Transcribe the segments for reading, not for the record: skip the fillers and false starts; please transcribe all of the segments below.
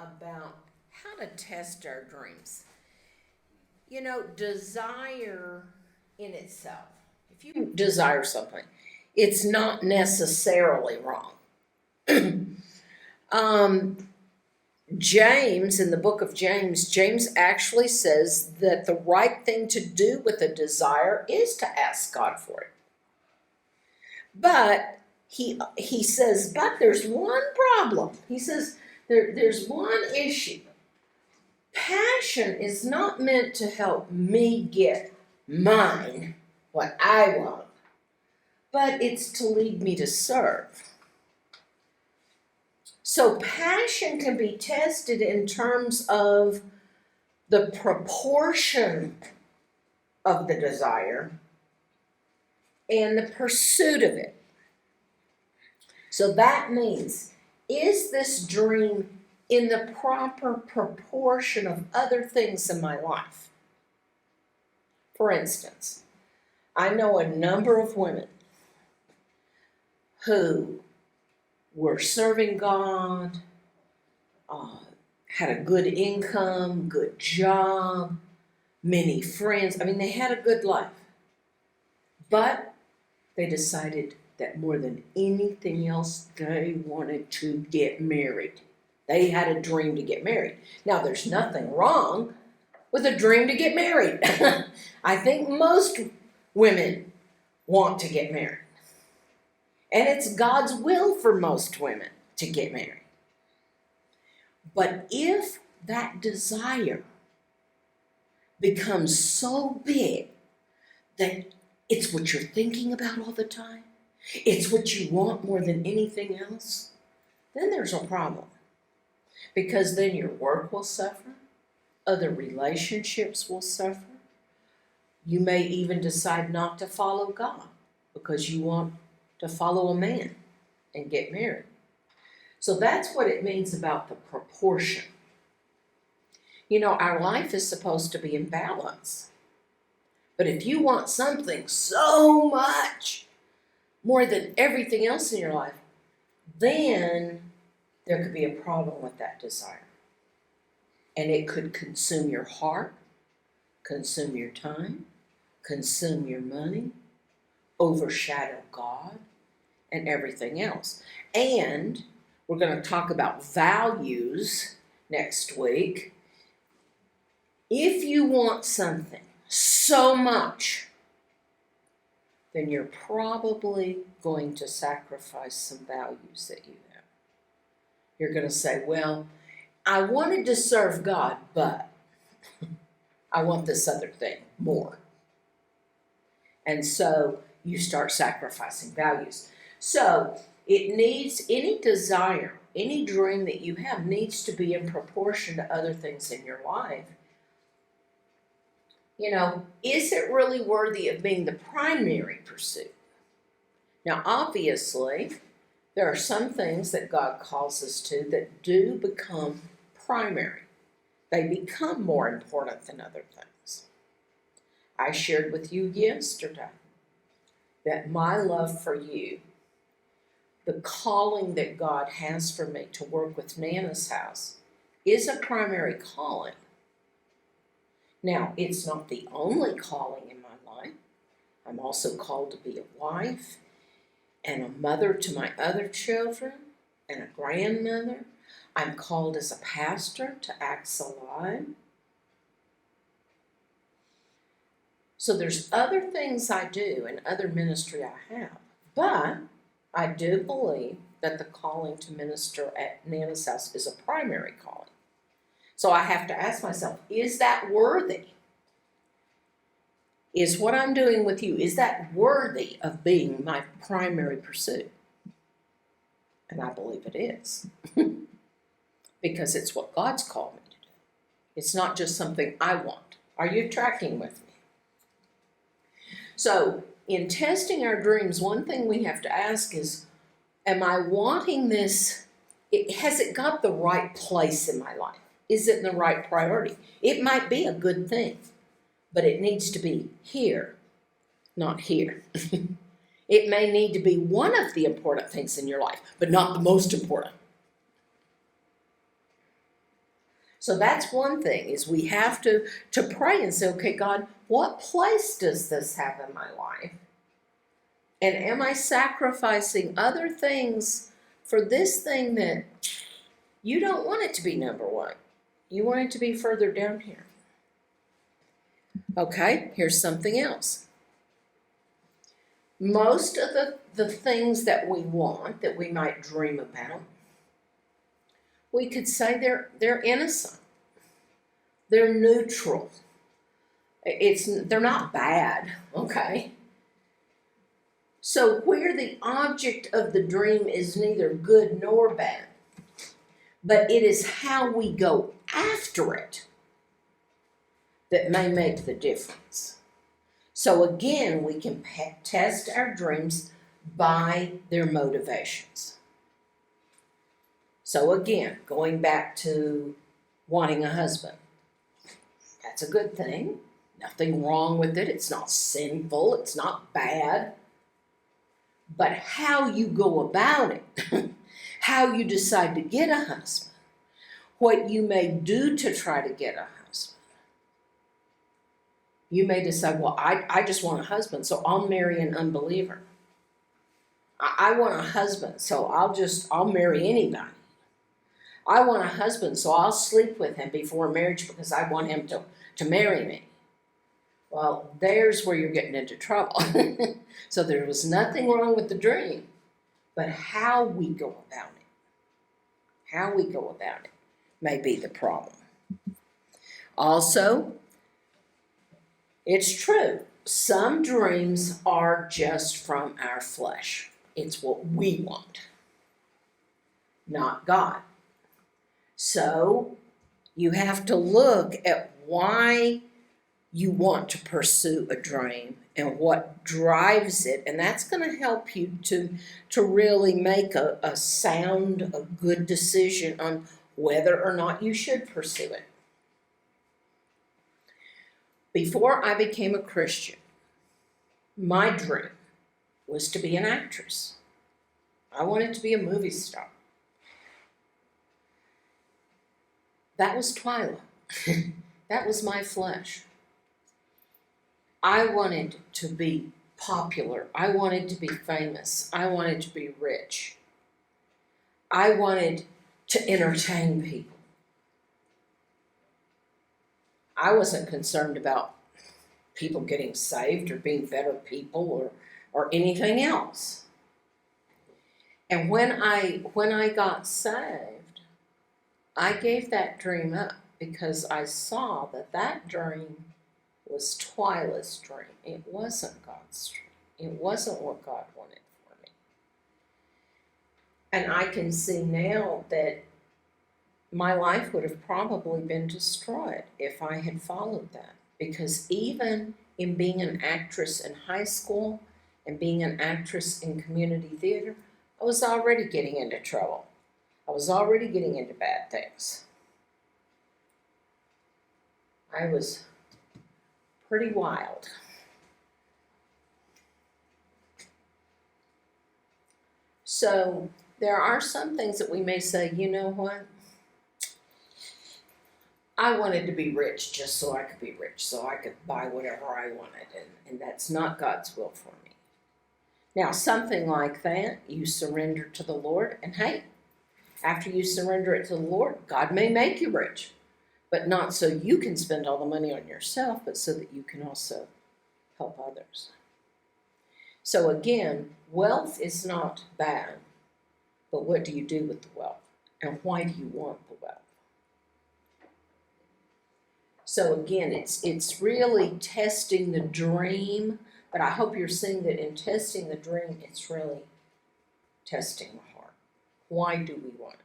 about how to test our dreams. You know, desire in itself, if you desire something, it's not necessarily wrong. James, in the book of James actually says that the right thing to do with a desire is to ask God for it. But he says, but there's one problem. He says there's one issue. Passion is not meant to help me get mine, what I want, but it's to lead me to serve. So passion can be tested in terms of the proportion of the desire and the pursuit of it. So that means, is this dream in the proper proportion of other things in my life? For instance, I know a number of women who were serving God, had a good income, good job, many friends. I mean, they had a good life. But they decided that more than anything else, they wanted to get married. They had a dream to get married. Now, there's nothing wrong with a dream to get married. I think most women want to get married. And it's God's will for most women to get married. But if that desire becomes so big that it's what you're thinking about all the time, it's what you want more than anything else, then there's a problem. Because then your work will suffer, other relationships will suffer. You may even decide not to follow God because you want to follow a man and get married. So that's what it means about the proportion. You know, our life is supposed to be in balance. But if you want something so much, more than everything else in your life, then there could be a problem with that desire. And it could consume your heart, consume your time, consume your money, overshadow God, and everything else. And we're going to talk about values next week. If you want something so much, then you're probably going to sacrifice some values that you have. You're going to say, well, I wanted to serve God, but I want this other thing more. And so you start sacrificing values. So it needs, any desire, any dream that you have needs to be in proportion to other things in your life. You know, is it really worthy of being the primary pursuit? Now, obviously, there are some things that God calls us to that do become primary. They become more important than other things. I shared with you yesterday that my love for you, the calling that God has for me to work with Nana's house, is a primary calling. Now, it's not the only calling in my life. I'm also called to be a wife and a mother to my other children and a grandmother. I'm called as a pastor to Acts Alive. So there's other things I do and other ministry I have. But I do believe that the calling to minister at Nana's house is a primary calling. So I have to ask myself, is that worthy? Is what I'm doing with you, is that worthy of being my primary pursuit? And I believe it is. Because it's what God's called me to do. It's not just something I want. Are you tracking with me? So, in testing our dreams, one thing we have to ask is, am I wanting this? Has it got the right place in my life? Is it in the right priority? It might be a good thing, but it needs to be here, not here. It may need to be one of the important things in your life, but not the most important. So that's one thing, is we have to pray and say, okay, God, what place does this have in my life? And am I sacrificing other things for this thing that you don't want it to be number one? You want it to be further down here. Okay, here's something else. Most of the things that we want, that we might dream about, we could say they're innocent. They're neutral. They're not bad, okay? So where the object of the dream is neither good nor bad, but it is how we go after it that may make the difference. So again, we can test our dreams by their motivations. So again, going back to wanting a husband. That's a good thing. Nothing wrong with it. It's not sinful. It's not bad. But how you go about it, how you decide to get a husband, what you may do to try to get a husband. You may decide, well, I just want a husband, so I'll marry an unbeliever. I want a husband, so I'll marry anybody. I want a husband, so I'll sleep with him before marriage because I want him to marry me. Well, there's where you're getting into trouble. So there was nothing wrong with the dream, but how we go about it may be the problem. Also, it's true, some dreams are just from our flesh. It's what we want, not God. So you have to look at why you want to pursue a dream and what drives it, and that's going to help you to really make a sound, a good decision on whether or not you should pursue it. Before I became a Christian, my dream was to be an actress. I wanted to be a movie star. That was Twyla. That was my flesh. I wanted to be popular. I wanted to be famous. I wanted to be rich. I wanted to entertain people. I wasn't concerned about people getting saved or being better people or anything else. And when I got saved, I gave that dream up because I saw that dream was Twyla's dream. It wasn't God's dream. It wasn't what God wanted for me. And I can see now that my life would have probably been destroyed if I had followed that. Because even in being an actress in high school and being an actress in community theater, I was already getting into trouble. I was already getting into bad things. I was pretty wild. So there are some things that we may say, you know what? I wanted to be rich just so I could be rich, so I could buy whatever I wanted, and that's not God's will for me. Now, something like that, you surrender to the Lord, and hey, after you surrender it to the Lord, God may make you rich, but not so you can spend all the money on yourself, but so that you can also help others. So again, wealth is not bad, but what do you do with the wealth? And why do you want the wealth? So again, it's really testing the dream, but I hope you're seeing that in testing the dream, it's really testing the heart. Why do we want it?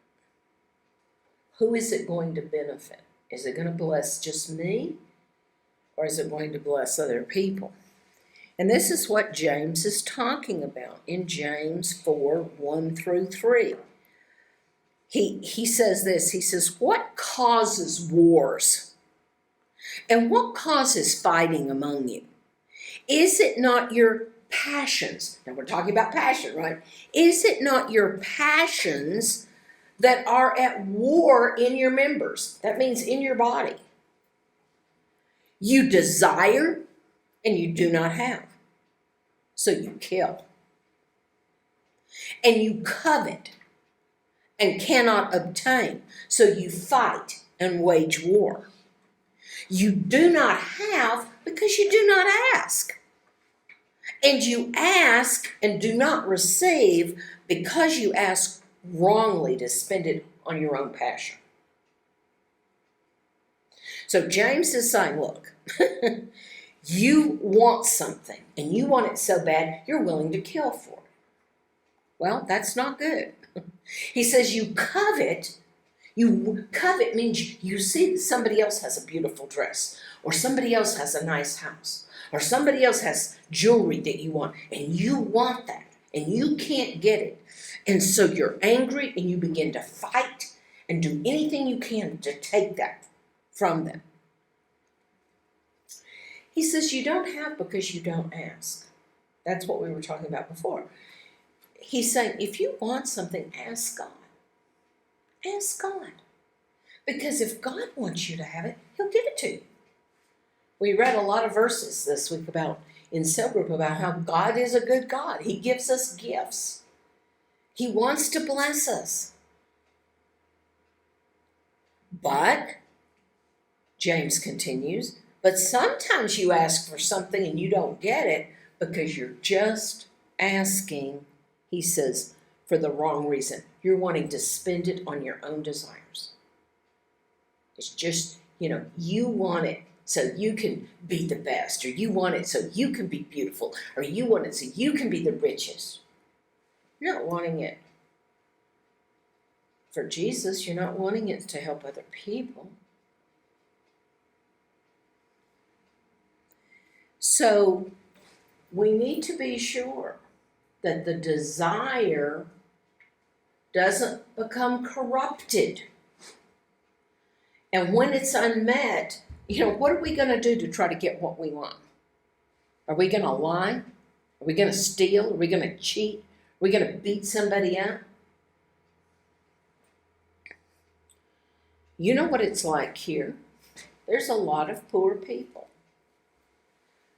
Who is it going to benefit? Is it going to bless just me, or is it going to bless other people? And this is what James is talking about in James 4:1-3. He says this, he says, what causes wars? And what causes fighting among you? Is it not your passions? Now we're talking about passion, right? Is it not your passions that are at war in your members. That means in your body. You desire and you do not have, so you kill. And you covet and cannot obtain, so you fight and wage war. You do not have because you do not ask. And you ask and do not receive because you ask wrongly to spend it on your own passion. So James is saying, look, you want something and you want it so bad, you're willing to kill for it. Well, that's not good. He says you covet. You covet means you see that somebody else has a beautiful dress, or somebody else has a nice house, or somebody else has jewelry that you want, and you want that, and you can't get it. And so you're angry and you begin to fight and do anything you can to take that from them. He says you don't have because you don't ask. That's what we were talking about before. He's saying if you want something, ask God. Ask God. Because if God wants you to have it, He'll give it to you. We read a lot of verses this week in cell group about how God is a good God. He gives us gifts. He wants to bless us. But, James continues, but sometimes you ask for something and you don't get it because you're just asking, he says, for the wrong reason. You're wanting to spend it on your own desires. It's just, you want it so you can be the best, or you want it so you can be beautiful, or you want it so you can be the richest. You're not wanting it for Jesus. You're not wanting it to help other people. So we need to be sure that the desire doesn't become corrupted. And when it's unmet, what are we going to do to try to get what we want? Are we going to lie? Are we going to steal? Are we going to cheat? Are we going to beat somebody up? You know what it's like here? There's a lot of poor people.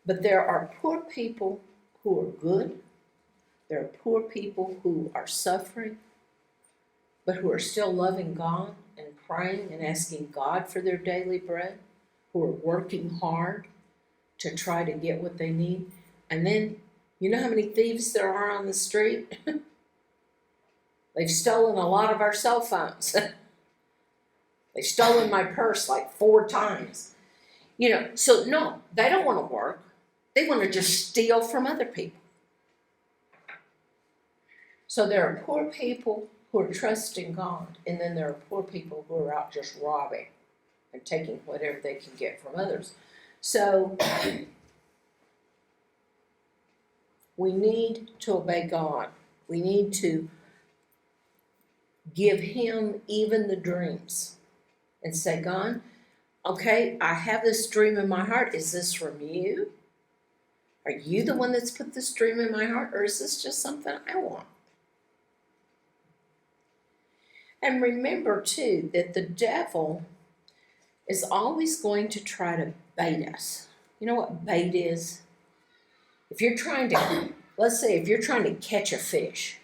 But there are poor people who are good. There are poor people who are suffering, but who are still loving God and praying and asking God for their daily bread, who are working hard to try to get what they need. And then, you know how many thieves there are on the street? They've stolen a lot of our cell phones. They've stolen my purse like 4 times. So no, they don't want to work. They want to just steal from other people. So there are poor people who are trusting God, and then there are poor people who are out just robbing and taking whatever they can get from others. So we need to obey God. We need to give Him even the dreams and say, God, okay, I have this dream in my heart. Is this from you? Are you the one that's put this dream in my heart, or is this just something I want? And remember, too, that the devil is always going to try to bait us. You know what bait is? If you're trying to, let's say if you're trying to catch a fish,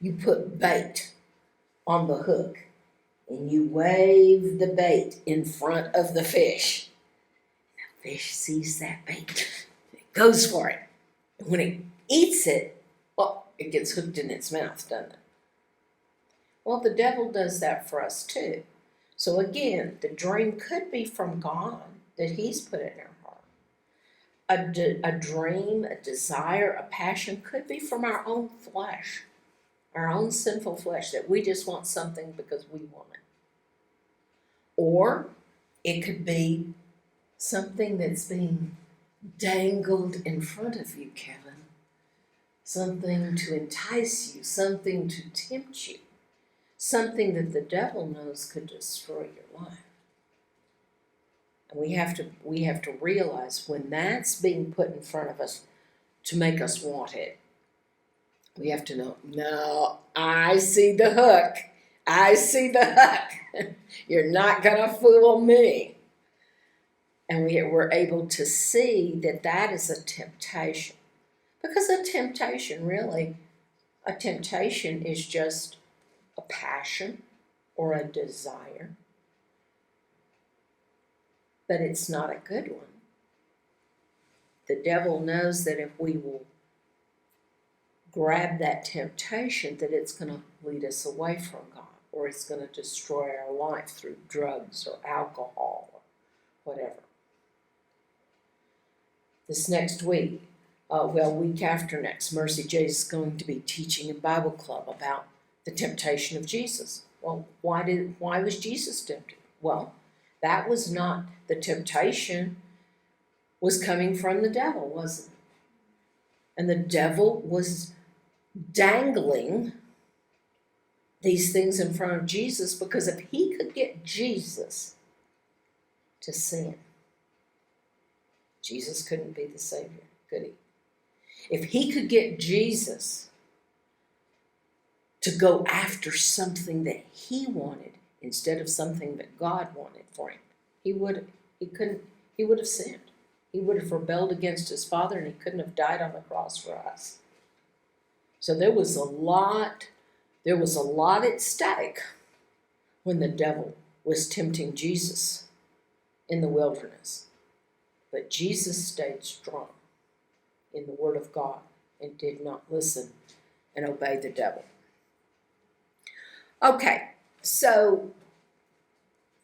you put bait on the hook and you wave the bait in front of the fish. The fish sees that bait. It goes for it. And when it eats it, well, it gets hooked in its mouth, doesn't it? Well, the devil does that for us too. So again, the dream could be from God that He's put in our heart. A dream, a desire, a passion could be from our own flesh, our own sinful flesh, that we just want something because we want it. Or it could be something that's being dangled in front of you, Kevin. Something to entice you, something to tempt you. Something that the devil knows could destroy your life. And we have to realize when that's being put in front of us to make us want it, we have to know, no, I see the hook. I see the hook. You're not going to fool me. And we're able to see that that is a temptation. Because a temptation is just a passion or a desire. But it's not a good one. The devil knows that if we will grab that temptation, that it's going to lead us away from God, or it's going to destroy our life through drugs or alcohol or whatever. This next week, week after next, Mercy J is going to be teaching in Bible Club about the temptation of Jesus. Well, why was Jesus tempted? Well, that was not the temptation was coming from the devil, wasn't it? And the devil was dangling these things in front of Jesus, because if he could get Jesus to sin, Jesus couldn't be the Savior, could he? If he could get Jesus to go after something that he wanted instead of something that God wanted for him, he would have sinned. He would have rebelled against his Father, and he couldn't have died on the cross for us. So there was a lot at stake when the devil was tempting Jesus in the wilderness. But Jesus stayed strong in the Word of God and did not listen and obey the devil. Okay, so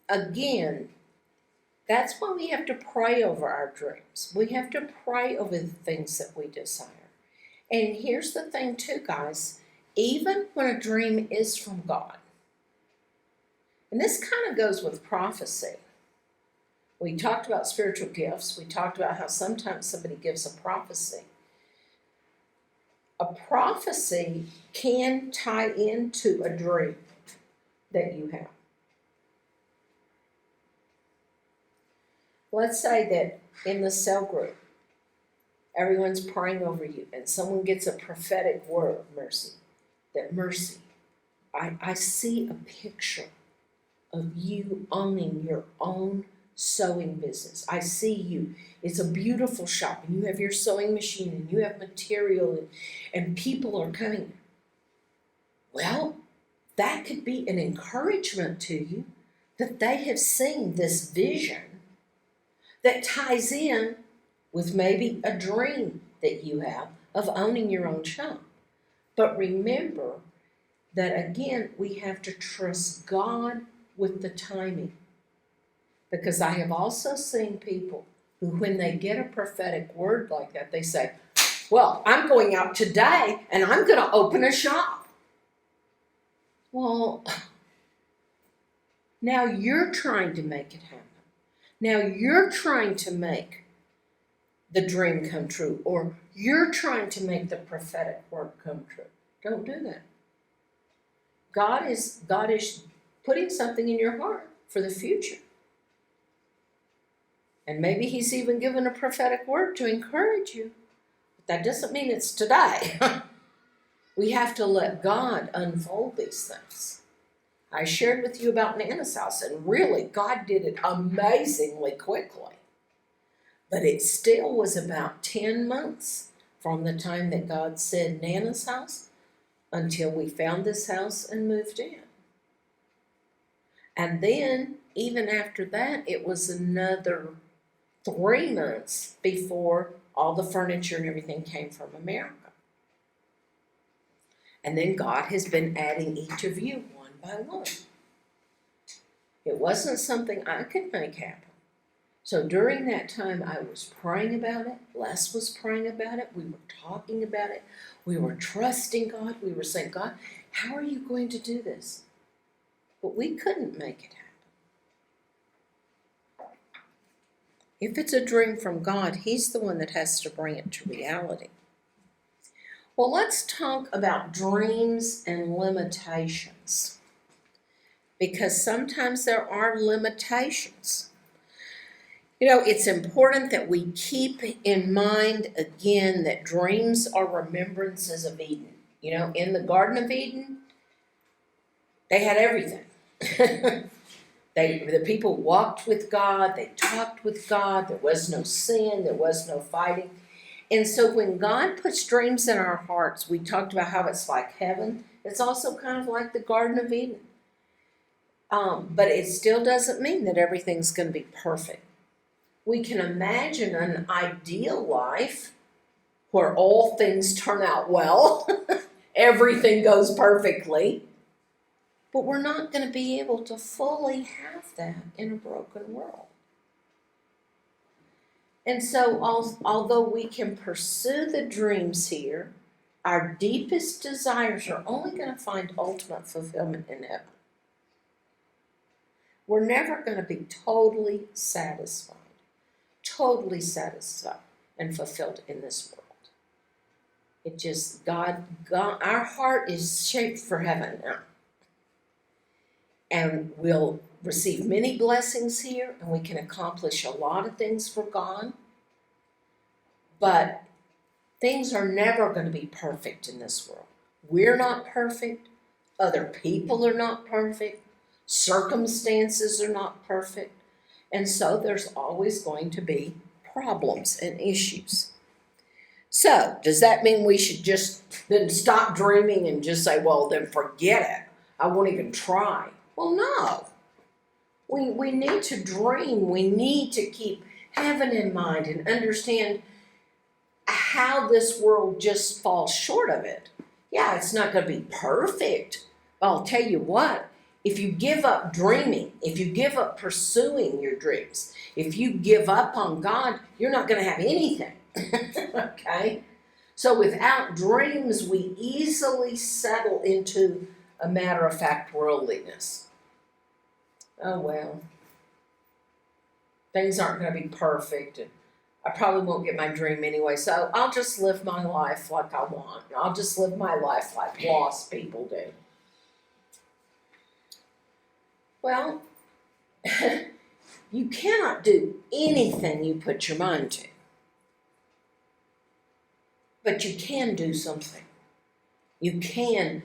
again, that's why we have to pray over our dreams. We have to pray over the things that we desire. And here's the thing too, guys. Even when a dream is from God, and this kind of goes with prophecy. We talked about spiritual gifts. We talked about how sometimes somebody gives a prophecy. A prophecy can tie into a dream that you have. Let's say that in the cell group, everyone's praying over you, and someone gets a prophetic word, Mercy. I see a picture of you owning your own sewing business. I see you. It's a beautiful shop, and you have your sewing machine, and you have material, and people are coming. Well, that could be an encouragement to you that they have seen this vision that ties in with maybe a dream that you have of owning your own shop. But remember that, again, we have to trust God with the timing. Because I have also seen people who, when they get a prophetic word like that, they say, well, I'm going out today and I'm going to open a shop. Well, now you're trying to make it happen. Now you're trying to make the dream come true, or you're trying to make the prophetic word come true. Don't do that. God is putting something in your heart for the future. And maybe he's even given a prophetic word to encourage you. But that doesn't mean it's today. We have to let God unfold these things. I shared with you about Nana's house, and really, God did it amazingly quickly. But it still was about 10 months from the time that God said Nana's house until we found this house and moved in. And then, even after that, it was another 3 months before all the furniture and everything came from America. And then God has been adding each of you one by one. It wasn't something I could make happen. So during that time, I was praying about it. Les was praying about it. We were talking about it. We were trusting God. We were saying, God, how are you going to do this? But we couldn't make it happen. If it's a dream from God, he's the one that has to bring it to reality. Well, let's talk about dreams and limitations. Because sometimes there are limitations. You know, it's important that we keep in mind, again, that dreams are remembrances of Eden. You know, in the Garden of Eden, They had everything. The people walked with God, they talked with God, there was no sin, there was no fighting. And so when God puts dreams in our hearts, we talked about how it's like heaven. It's also kind of like the Garden of Eden. But it still doesn't mean that everything's going to be perfect. We can imagine an ideal life where all things turn out well, everything goes perfectly. But we're not going to be able to fully have that in a broken world. And so, although we can pursue the dreams here, our deepest desires are only going to find ultimate fulfillment in heaven. We're never going to be totally satisfied and fulfilled in this world. It just, God, our heart is shaped for heaven now. And we'll receive many blessings here, and we can accomplish a lot of things for God. But things are never going to be perfect in this world. We're not perfect. Other people are not perfect. Circumstances are not perfect. And so there's always going to be problems and issues. So, does that mean we should just then stop dreaming and just say, well, then forget it. I won't even try. Well, no. We need to dream. We need to keep heaven in mind and understand how this world just falls short of it. Yeah, it's not going to be perfect. But I'll tell you what, if you give up dreaming, if you give up pursuing your dreams, if you give up on God, you're not going to have anything. Okay? So without dreams, we easily settle into a matter-of-fact worldliness. Oh, well, things aren't going to be perfect, and I probably won't get my dream anyway, so I'll just live my life like I want. I'll just live my life like lost people do. Well, you cannot do anything you put your mind to, but you can do something. You can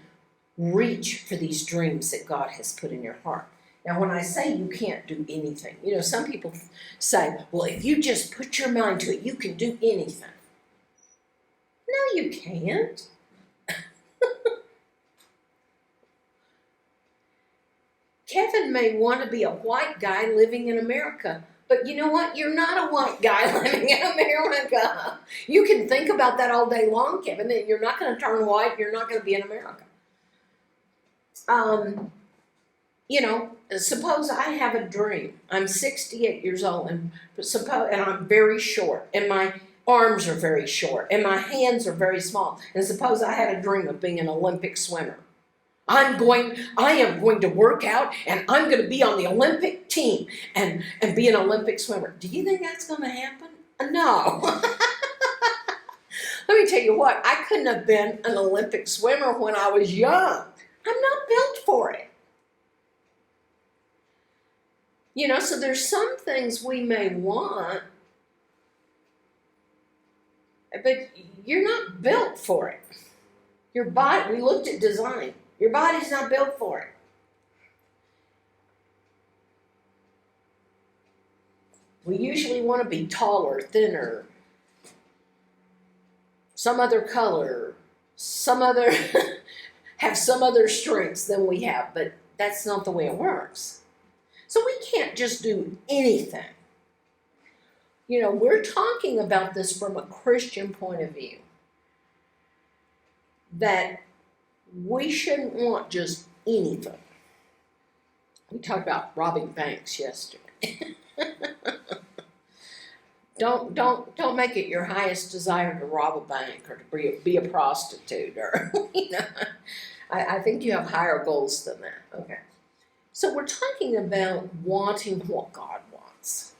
reach for these dreams that God has put in your heart. Now, when I say you can't do anything, some people say, well, if you just put your mind to it, you can do anything. No, you can't. Kevin may want to be a white guy living in America, but you know what? You're not a white guy living in America. You can think about that all day long, Kevin, and you're not going to turn white. You're not going to be in America. Suppose I have a dream. I'm 68 years old, and I'm very short, and my arms are very short, and my hands are very small. And suppose I had a dream of being an Olympic swimmer. I am going to work out, and I'm going to be on the Olympic team and be an Olympic swimmer. Do you think that's going to happen? No. Let me tell you what, I couldn't have been an Olympic swimmer when I was young. I'm not built for it. So there's some things we may want, but you're not built for it. Your body, we looked at design. Your body's not built for it. We usually want to be taller, thinner, some other color, have some other strengths than we have, but that's not the way it works. So we can't just do anything. We're talking about this from a Christian point of view. That we shouldn't want just anything. We talked about robbing banks yesterday. Don't make it your highest desire to rob a bank or to be a prostitute or I think you have higher goals than that. Okay. So we're talking about wanting what God wants.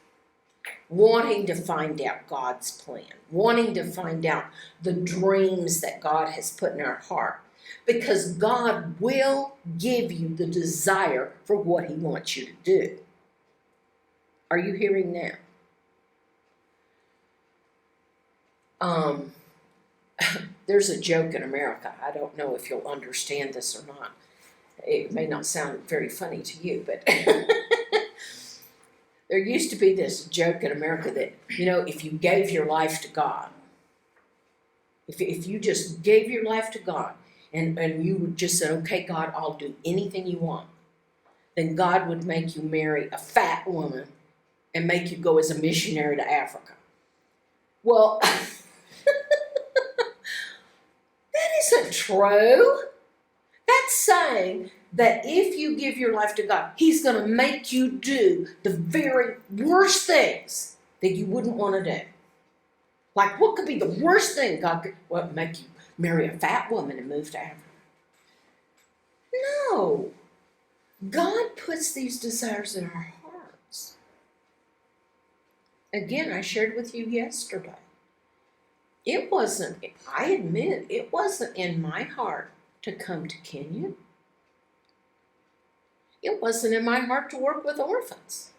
Wanting to find out God's plan. Wanting to find out the dreams that God has put in our heart. Because God will give you the desire for what He wants you to do. Are you hearing now? There's a joke in America. I don't know if you'll understand this or not. It may not sound very funny to you, but there used to be this joke in America that, if you gave your life to God, if you just gave your life to God and you would just say, okay, God, I'll do anything you want, then God would make you marry a fat woman and make you go as a missionary to Africa. Well, that isn't true. That's saying that if you give your life to God, He's going to make you do the very worst things that you wouldn't want to do. Like, what could be the worst thing God could? Well, make you marry a fat woman and move to Africa. No. God puts these desires in our hearts. Again, I shared with you yesterday. I admit, it wasn't in my heart to come to Kenya. It wasn't in my heart to work with orphans.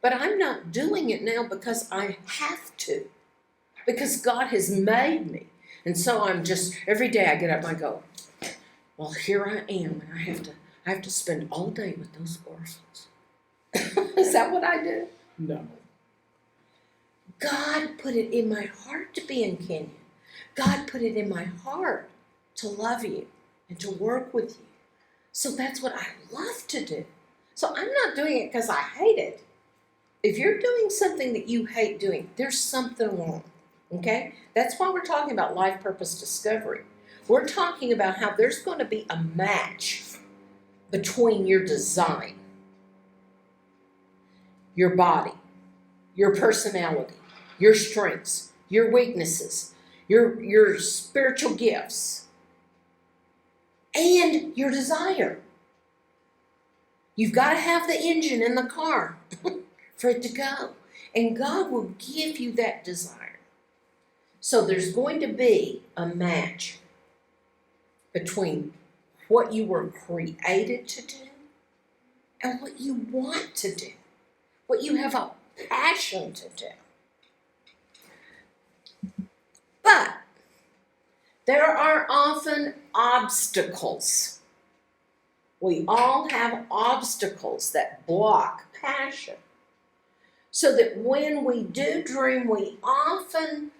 But I'm not doing it now because I have to. Because God has made me. And so I'm just, every day I get up and I go, well, here I am, and I have to spend all day with those orphans. Is that what I do? No. God put it in my heart to be in Kenya. God put it in my heart to love you and to work with you. So that's what I love to do. So I'm not doing it because I hate it. If you're doing something that you hate doing, there's something wrong. Okay? That's why we're talking about life purpose discovery. We're talking about how there's going to be a match between your design, your body, your personality, your strengths, your weaknesses, your spiritual gifts, and your desire. You've got to have the engine in the car for it to go. And God will give you that desire. So there's going to be a match between what you were created to do and what you want to do, what you have a passion to do. But there are often obstacles. We all have obstacles that block passion. So that when we do dream, we often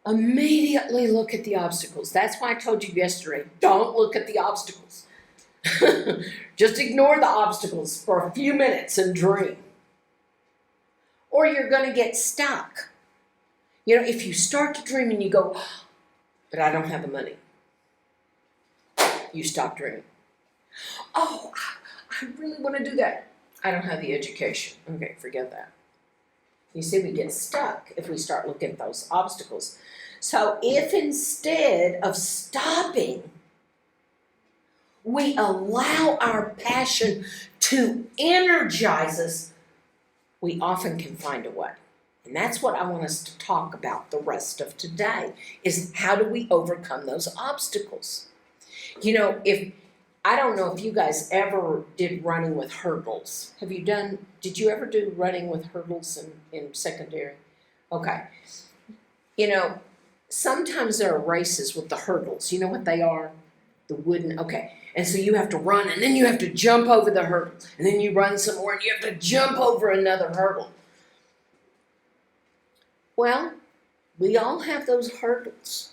immediately look at the obstacles. That's why I told you yesterday, don't look at the obstacles. Just ignore the obstacles for a few minutes and dream. Or you're going to get stuck. If you start to dream and you go, but I don't have the money, you stop dreaming. Oh, I really want to do that. I don't have the education. Okay, forget that. You see, we get stuck if we start looking at those obstacles. So if instead of stopping, we allow our passion to energize us, we often can find a way. And that's what I want us to talk about the rest of today, is how do we overcome those obstacles? I don't know if you guys ever did running with hurdles. Did you ever do running with hurdles in secondary? Okay. Sometimes there are races with the hurdles. You know what they are? The wooden, okay. And so you have to run, and then you have to jump over the hurdle. And then you run some more, and you have to jump over another hurdle. Well, we all have those hurdles.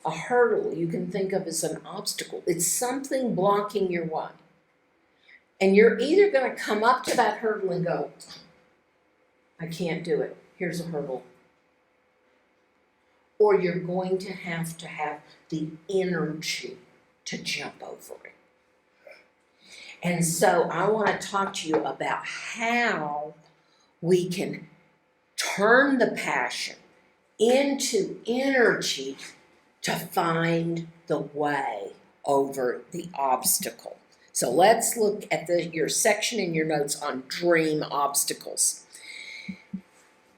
A hurdle you can think of as an obstacle. It's something blocking your way. And you're either going to come up to that hurdle and go, I can't do it. Here's a hurdle. Or you're going to have the energy to jump over it. And so I want to talk to you about how we can turn the passion into energy to find the way over the obstacle. So let's look at your section in your notes on dream obstacles.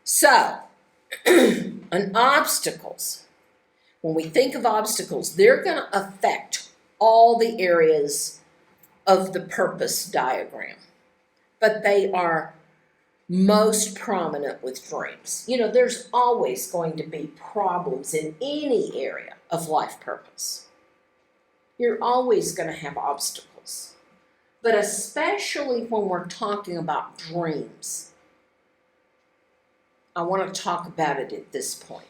So, obstacles, when we think of obstacles, they're going to affect all the areas of the purpose diagram. But they are most prominent with dreams. There's always going to be problems in any area of life purpose. You're always going to have obstacles. But especially when we're talking about dreams, I want to talk about it at this point.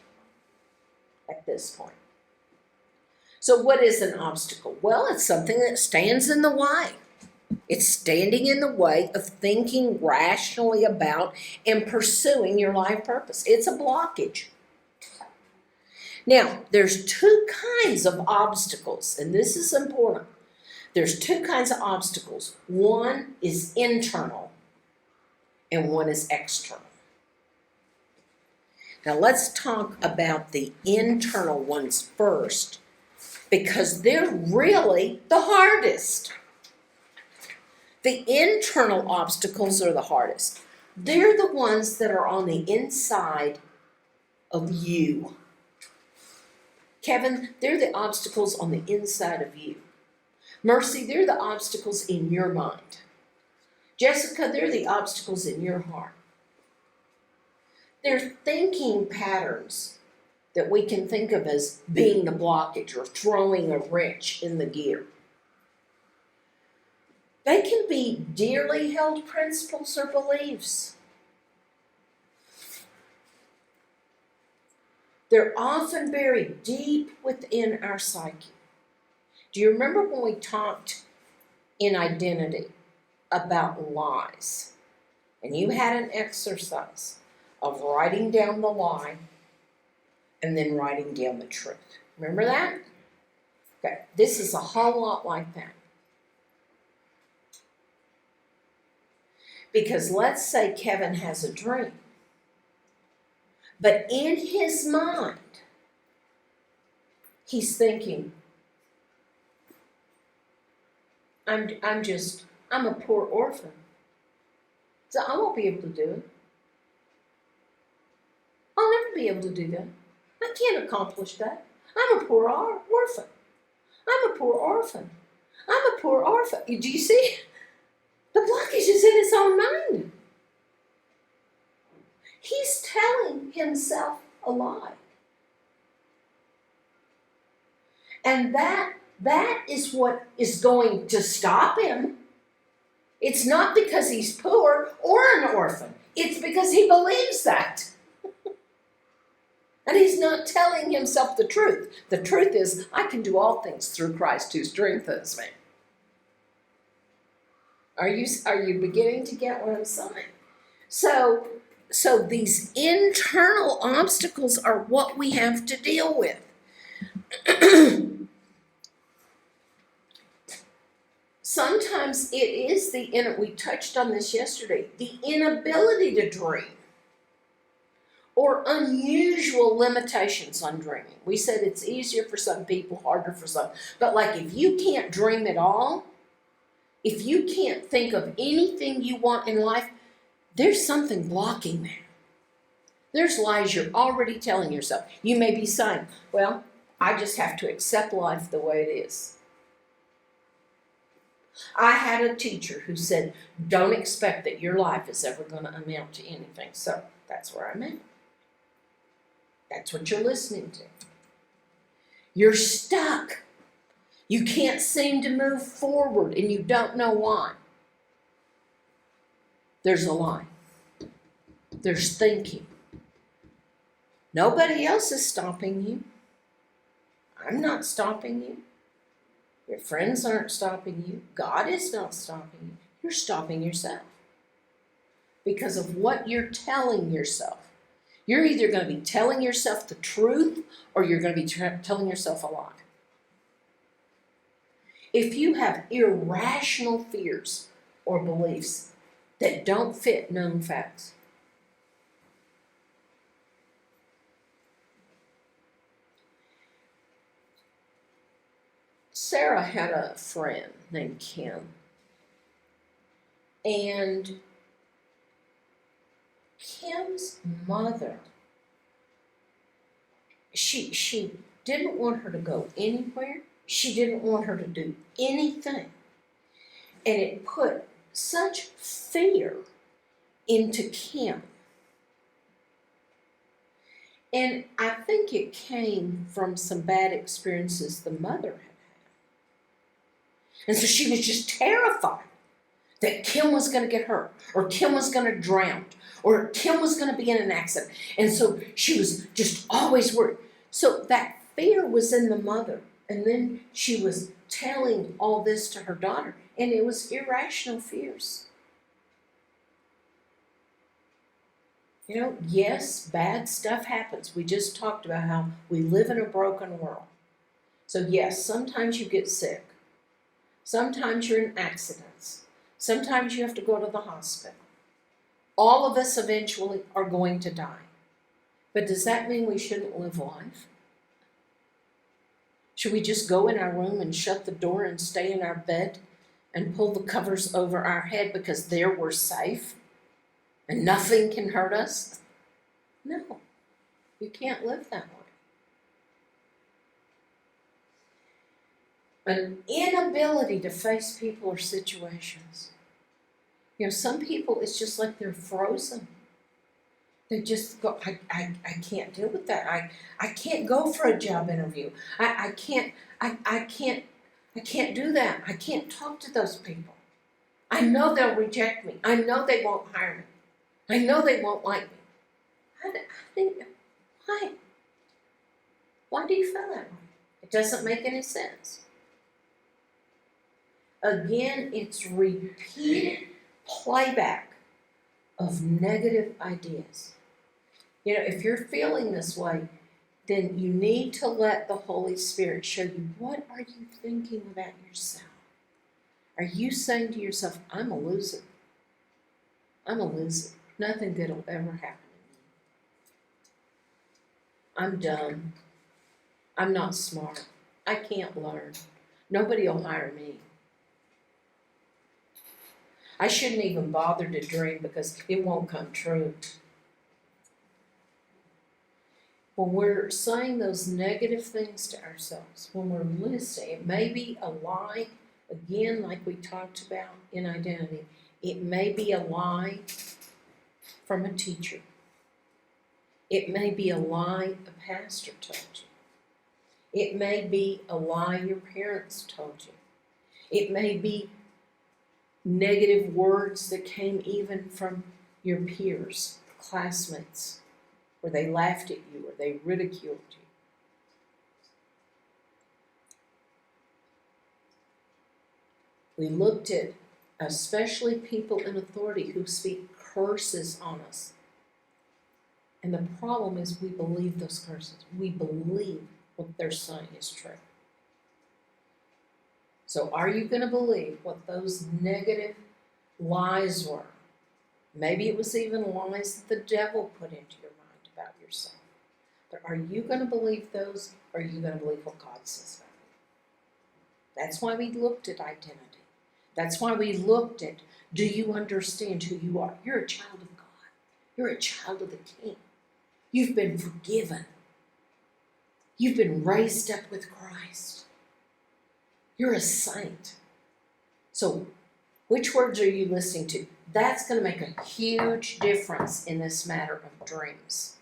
So what is an obstacle? Well, it's something that stands in the way. It's standing in the way of thinking rationally about and pursuing your life purpose. It's a blockage. Now, there's two kinds of obstacles, and this is important. There's two kinds of obstacles. One is internal, and one is external. Now, let's talk about the internal ones first, because they're really the hardest. The internal obstacles are the hardest. They're the ones that are on the inside of you. Kevin, they're the obstacles on the inside of you. Mercy, they're the obstacles in your mind. Jessica, they're the obstacles in your heart. They're thinking patterns that we can think of as being the blockage or throwing a wrench in the gear. They can be dearly held principles or beliefs. They're often buried deep within our psyche. Do you remember when we talked in identity about lies? And you had an exercise of writing down the lie and then writing down the truth. Remember that? Okay, this is a whole lot like that. Because let's say Kevin has a dream, but in his mind, he's thinking, I'm a poor orphan, so I won't be able to do it. I'll never be able to do that. I can't accomplish that. I'm a poor orphan. I'm a poor orphan. I'm a poor orphan. Do you see? The blockage is in his own mind. He's telling himself a lie. And that is what is going to stop him. It's not because he's poor or an orphan. It's because he believes that. And he's not telling himself the truth. The truth is, I can do all things through Christ who strengthens me. Are you beginning to get what I'm saying? So these internal obstacles are what we have to deal with. Sometimes it is we touched on this yesterday, the inability to dream or unusual limitations on dreaming. We said it's easier for some people, harder for some. But like if you can't dream at all, if you can't think of anything you want in life, there's something blocking that. There's lies you're already telling yourself. You may be saying, well, I just have to accept life the way it is. I had a teacher who said, don't expect that your life is ever going to amount to anything. So that's where I'm at. That's what you're listening to. You're stuck. You can't seem to move forward and you don't know why. There's a lie. There's thinking. Nobody else is stopping you. I'm not stopping you. Your friends aren't stopping you. God is not stopping you. You're stopping yourself because of what you're telling yourself. You're either going to be telling yourself the truth or you're going to be telling yourself a lie. If you have irrational fears or beliefs that don't fit known facts, Sarah had a friend named Kim, and Kim's mother, she didn't want her to go anywhere. She didn't want her to do anything. And it put such fear into Kim. And I think it came from some bad experiences the mother had had. And so she was just terrified that Kim was going to get hurt, or Kim was going to drown, or Kim was going to be in an accident. And so she was just always worried. So that fear was in the mother. And then she was telling all this to her daughter. And it was irrational fears. You know, yes, bad stuff happens. We just talked about how we live in a broken world. So yes, sometimes you get sick. Sometimes you're in accidents. Sometimes you have to go to the hospital. All of us eventually are going to die. But does that mean we shouldn't live life? Should we just go in our room and shut the door and stay in our bed and pull the covers over our head because there we're safe and nothing can hurt us? No, you can't live that way. An inability to face people or situations. You know, some people, it's just like they're frozen. They just go, I can't deal with that. I can't go for a job interview. I can't do that. I can't talk to those people. I know they'll reject me. I know they won't hire me. I know they won't like me. I think, why? Why do you feel that way? It doesn't make any sense. Again, it's repeated playback of negative ideas. You know, if you're feeling this way, then you need to let the Holy Spirit show you, what are you thinking about yourself? Are you saying to yourself, I'm a loser? I'm a loser. Nothing good will ever happen to me. I'm dumb. I'm not smart. I can't learn. Nobody will hire me. I shouldn't even bother to dream because it won't come true. When we're saying those negative things to ourselves, when we're listening, it may be a lie, again, like we talked about in identity. It may be a lie from a teacher. It may be a lie a pastor told you. It may be a lie your parents told you. It may be negative words that came even from your peers, classmates, where they laughed at you or they ridiculed you. We looked at especially people in authority who speak curses on us. And the problem is we believe those curses. We believe what they're saying is true. So are you going to believe what those negative lies were? Maybe it was even lies that the devil put into your mind about yourself. But are you going to believe those, or are you going to believe what God says about you? That's why we looked at identity. That's why we looked at, do you understand who you are? You're a child of God. You're a child of the King. You've been forgiven. You've been raised up with Christ. You're a saint. So, which words are you listening to? That's going to make a huge difference in this matter of dreams.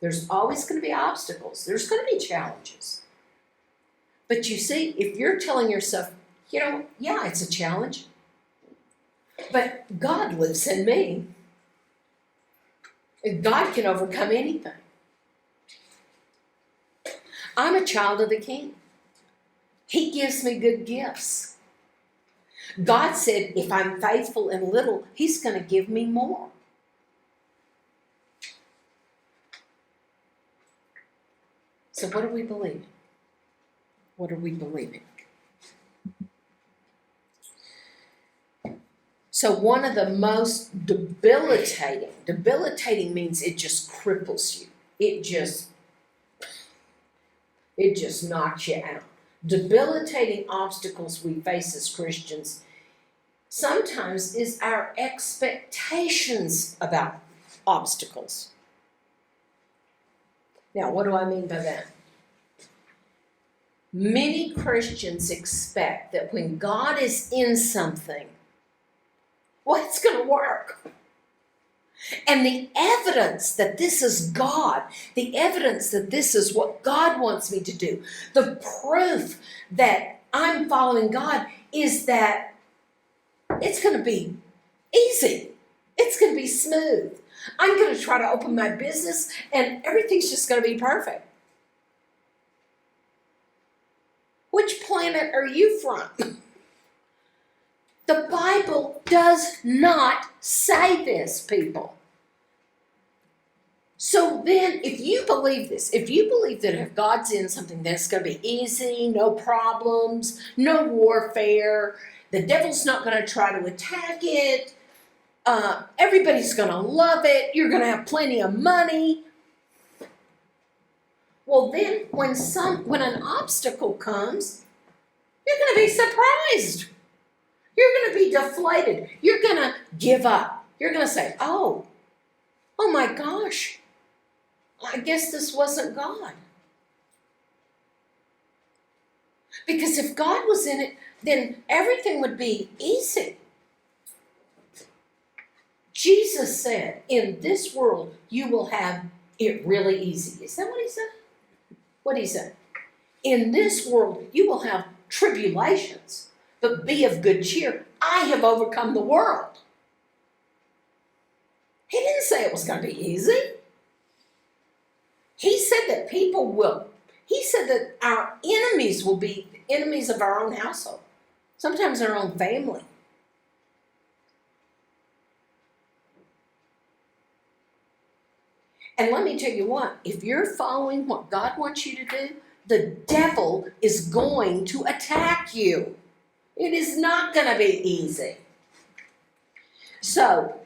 There's always going to be obstacles. There's going to be challenges. But you see, if you're telling yourself, you know, yeah, it's a challenge, but God lives in me. God can overcome anything. I'm a child of the King. He gives me good gifts. God said, if I'm faithful in little, He's going to give me more. So what are we believing? What are we believing? So one of the most debilitating means it just cripples you. It just knocks you out. Debilitating obstacles we face as Christians sometimes is our expectations about obstacles. Now, what do I mean by that? Many Christians expect that when God is in something, well, it's going to work. And the evidence that this is God, the evidence that this is what God wants me to do, the proof that I'm following God is that it's going to be easy. It's going to be smooth. I'm going to try to open my business and everything's just going to be perfect. Which planet are you from? The Bible does not say this, people. So then, if you believe this, if you believe that if God's in something that's going to be easy, no problems, no warfare, the devil's not going to try to attack it, everybody's going to love it, you're going to have plenty of money. Well, then when an obstacle comes, you're going to be surprised. You're going to be deflated. You're going to give up. You're going to say, oh my gosh, I guess this wasn't God. Because if God was in it, then everything would be easy. Jesus said, in this world, you will have it really easy. Is that what he said? What he said? In this world, you will have tribulations, but be of good cheer. I have overcome the world. He didn't say it was going to be easy. He said that he said that our enemies will be enemies of our own household, sometimes our own family. And let me tell you what, if you're following what God wants you to do, the devil is going to attack you. It is not going to be easy. So,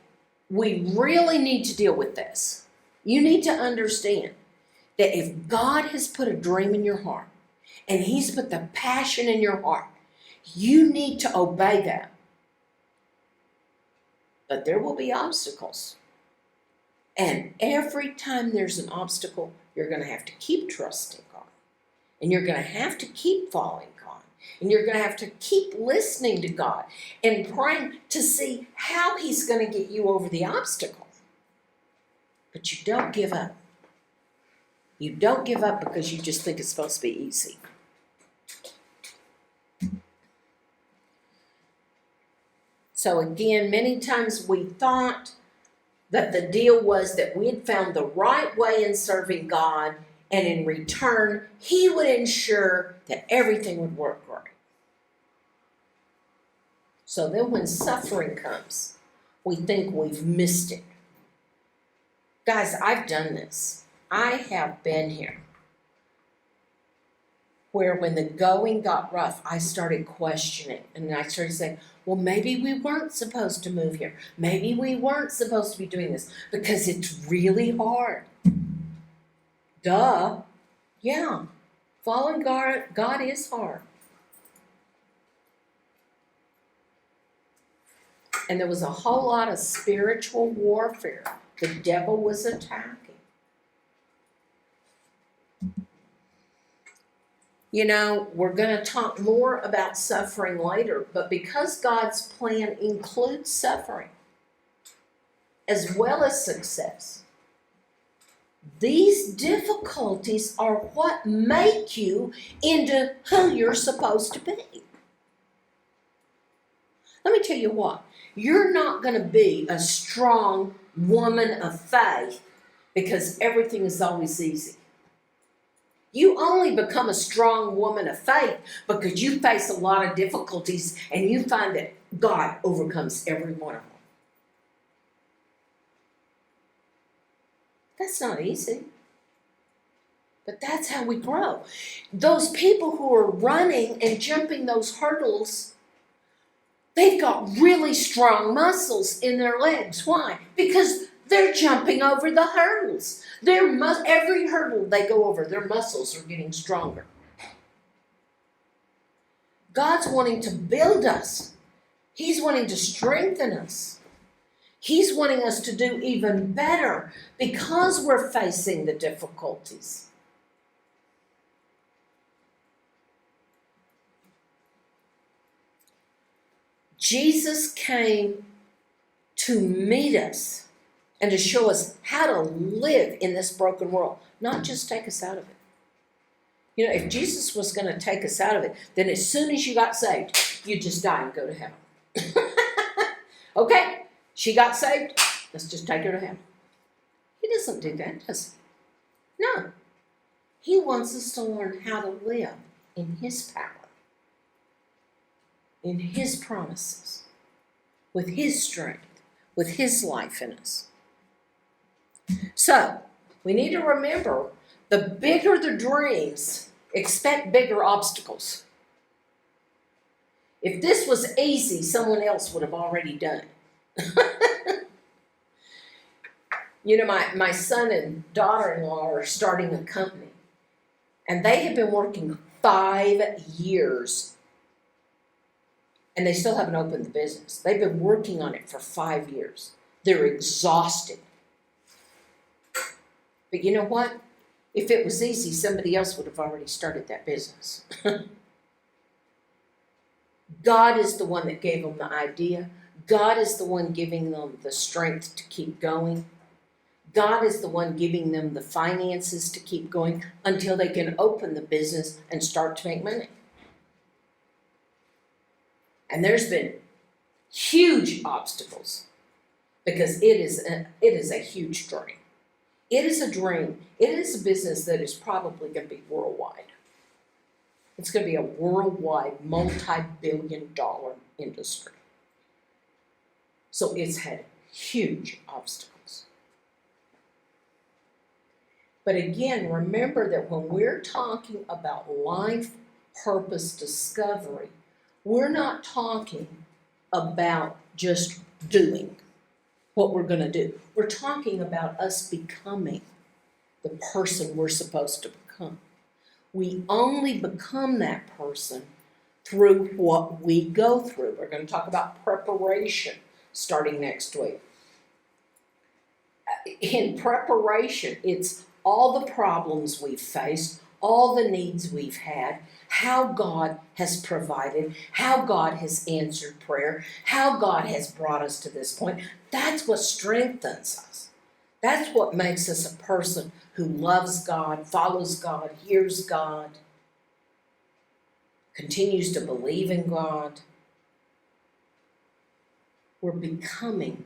we really need to deal with this. You need to understand that if God has put a dream in your heart, and he's put the passion in your heart, you need to obey that. But there will be obstacles. And every time there's an obstacle, you're going to have to keep trusting God. And you're going to have to keep following God. And you're going to have to keep listening to God and praying to see how he's going to get you over the obstacle. But you don't give up. You don't give up because you just think it's supposed to be easy. So again, many times we thought that the deal was that we had found the right way in serving God, and in return, he would ensure that everything would work right. So then when suffering comes, we think we've missed it. Guys, I've done this. I have been here. Where when the going got rough, I started questioning. And I started saying, well, maybe we weren't supposed to move here. Maybe we weren't supposed to be doing this because it's really hard. Duh. Yeah. Following God is hard. And there was a whole lot of spiritual warfare. The devil was attacking. You know, we're going to talk more about suffering later, but because God's plan includes suffering as well as success, these difficulties are what make you into who you're supposed to be. Let me tell you what, you're not going to be a strong woman of faith because everything is always easy. You only become a strong woman of faith because you face a lot of difficulties and you find that God overcomes every one of them. That's not easy. But that's how we grow. Those people who are running and jumping those hurdles, they've got really strong muscles in their legs. Why? Because they're jumping over the hurdles. Every hurdle they go over, their muscles are getting stronger. God's wanting to build us. He's wanting to strengthen us. He's wanting us to do even better because we're facing the difficulties. Jesus came to meet us and to show us how to live in this broken world, not just take us out of it. You know, if Jesus was going to take us out of it, then as soon as you got saved, you just die and go to heaven. Okay, she got saved, let's just take her to heaven. He doesn't do that, does he? No. He wants us to learn how to live in his power, in his promises, with his strength, with his life in us. So, we need to remember, the bigger the dreams, expect bigger obstacles. If this was easy, someone else would have already done it. You know, my son and daughter-in-law are starting a company, and they have been working 5 years, and they still haven't opened the business. They've been working on it for 5 years. They're exhausted. But you know what? If it was easy, somebody else would have already started that business. God is the one that gave them the idea. God is the one giving them the strength to keep going. God is the one giving them the finances to keep going until they can open the business and start to make money. And there's been huge obstacles because it is a huge dream. It is a dream. It is a business that is probably going to be worldwide. It's going to be a worldwide, multi-billion-dollar industry. So it's had huge obstacles. But again, remember that when we're talking about life purpose discovery, we're not talking about just doing what we're going to do. We're talking about us becoming the person we're supposed to become. We only become that person through what we go through. We're going to talk about preparation starting next week. In preparation, it's all the problems we've faced, all the needs we've had, how God has provided, how God has answered prayer, how God has brought us to this point. That's what strengthens us. That's what makes us a person who loves God, follows God, hears God, continues to believe in God. We're becoming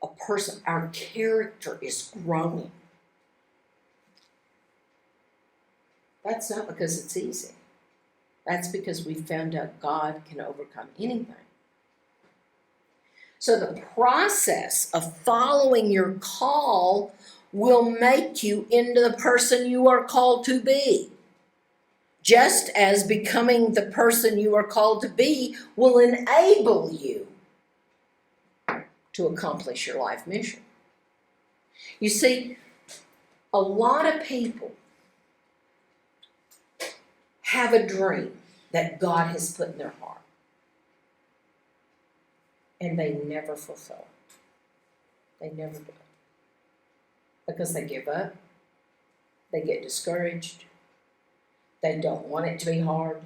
a person. Our character is growing. That's not because it's easy. That's because we found out God can overcome anything. So the process of following your call will make you into the person you are called to be. Just as becoming the person you are called to be will enable you to accomplish your life mission. You see, a lot of people have a dream that God has put in their heart, and they never fulfill it. They never do it. Because they give up, they get discouraged, they don't want it to be hard,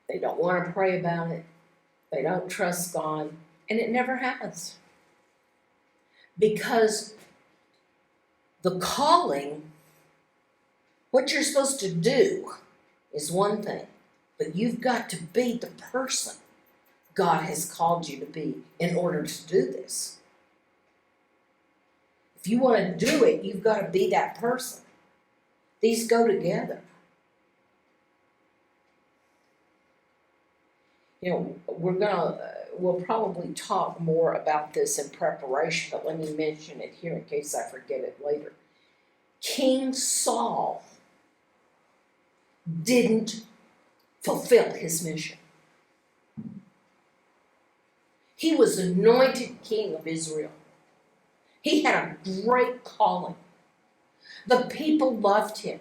they don't want to pray about it, they don't trust God, and it never happens. Because the calling, what you're supposed to do is one thing, but you've got to be the person God has called you to be in order to do this. If you want to do it, you've got to be that person. These go together. You know, we'll probably talk more about this in preparation, but let me mention it here in case I forget it later. King Saul didn't fulfill his mission. He was anointed king of Israel. He had a great calling. The people loved him.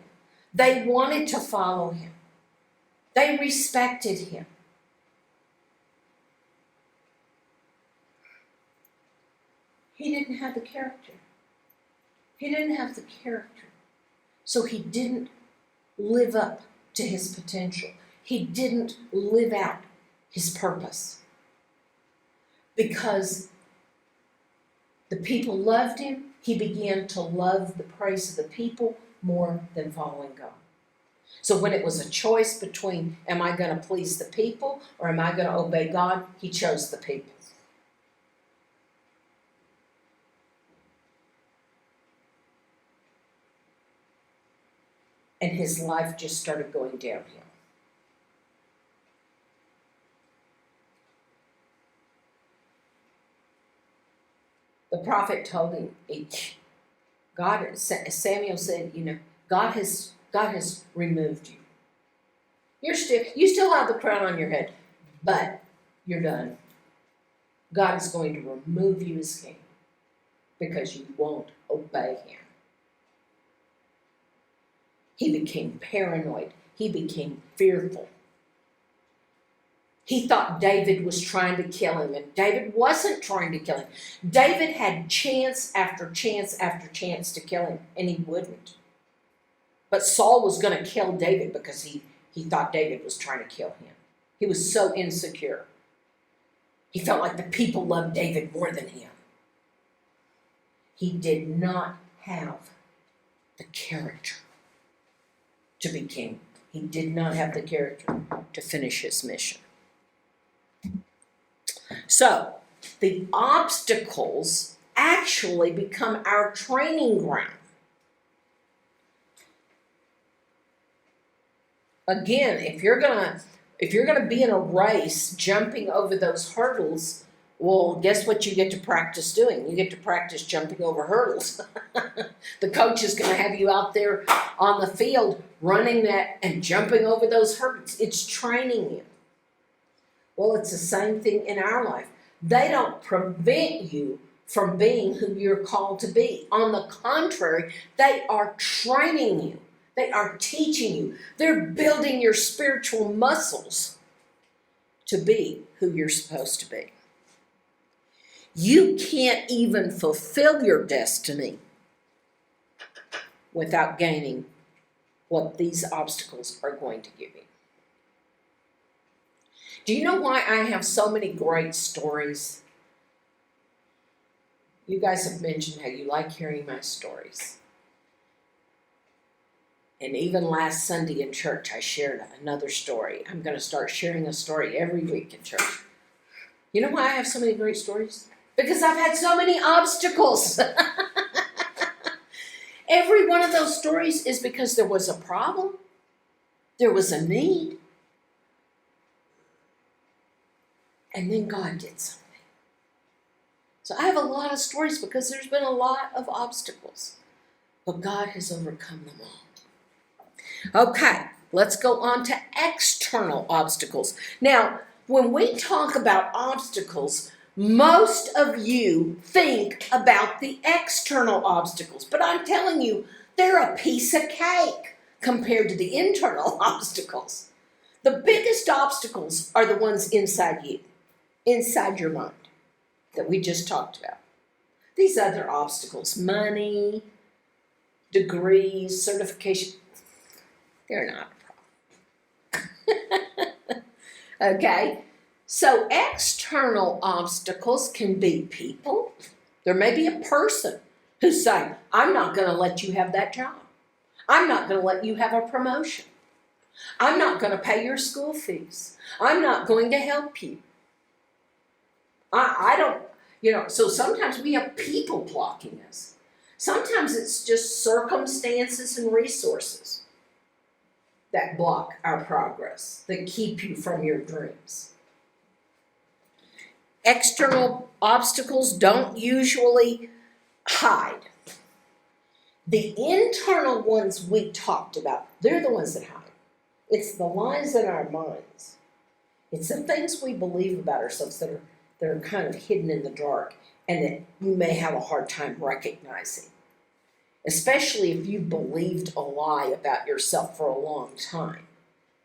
They wanted to follow him. They respected him. He didn't have the character. He didn't have the character. So he didn't live up to his potential. He didn't live out his purpose. Because the people loved him, he began to love the praise of the people more than following God. So when it was a choice between, am I going to please the people or am I going to obey God, he chose the people. And his life just started going downhill. The prophet told him, Samuel said, God has removed you. You still have the crown on your head, but you're done. God is going to remove you as king because you won't obey him. He became paranoid. He became fearful. He thought David was trying to kill him, and David wasn't trying to kill him. David had chance after chance after chance to kill him, and he wouldn't. But Saul was going to kill David because he thought David was trying to kill him. He was so insecure. He felt like the people loved David more than him. He did not have the character to be king. He did not have the character to finish his mission. So, the obstacles actually become our training ground. Again, if you're gonna be in a race jumping over those hurdles, well, guess what you get to practice doing? You get to practice jumping over hurdles. The coach is going to have you out there on the field running that and jumping over those hurdles. It's training you. Well, it's the same thing in our life. They don't prevent you from being who you're called to be. On the contrary, they are training you. They are teaching you. They're building your spiritual muscles to be who you're supposed to be. You can't even fulfill your destiny without gaining what these obstacles are going to give you. Do you know why I have so many great stories? You guys have mentioned how you like hearing my stories. And even last Sunday in church, I shared another story. I'm going to start sharing a story every week in church. You know why I have so many great stories? Because I've had so many obstacles. Every one of those stories is because there was a problem. There was a need. And then God did something. So I have a lot of stories because there's been a lot of obstacles. But God has overcome them all. Okay, let's go on to external obstacles. Now, when we talk about obstacles, most of you think about the external obstacles, but I'm telling you, they're a piece of cake compared to the internal obstacles. The biggest obstacles are the ones inside you, inside your mind, that we just talked about. These other obstacles, money, degrees, certification, they're not a problem. Okay? So external obstacles can be people. There may be a person who's saying, I'm not going to let you have that job. I'm not going to let you have a promotion. I'm not going to pay your school fees. I'm not going to help you. I don't, so sometimes we have people blocking us. Sometimes it's just circumstances and resources that block our progress, that keep you from your dreams. External obstacles don't usually hide. The internal ones we talked about, they're the ones that hide. It's the lies in our minds. It's the things we believe about ourselves that are kind of hidden in the dark and that you may have a hard time recognizing. Especially if you believed a lie about yourself for a long time.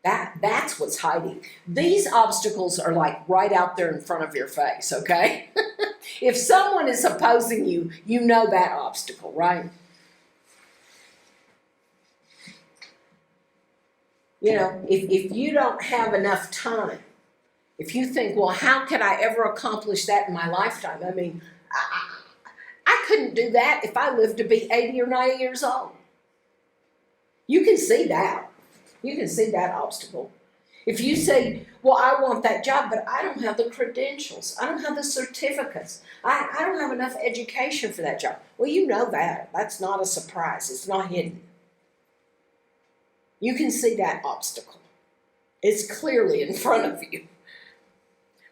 That's what's hiding. These obstacles are like right out there in front of your face, okay? If someone is opposing you, you know that obstacle, right? If you don't have enough time, if you think, well, how could I ever accomplish that in my lifetime? I mean, I couldn't do that if I lived to be 80 or 90 years old. You can see that. You can see that obstacle. If you say, well, I want that job, but I don't have the credentials. I don't have the certificates. I don't have enough education for that job. Well, you know that. That's not a surprise. It's not hidden. You can see that obstacle. It's clearly in front of you.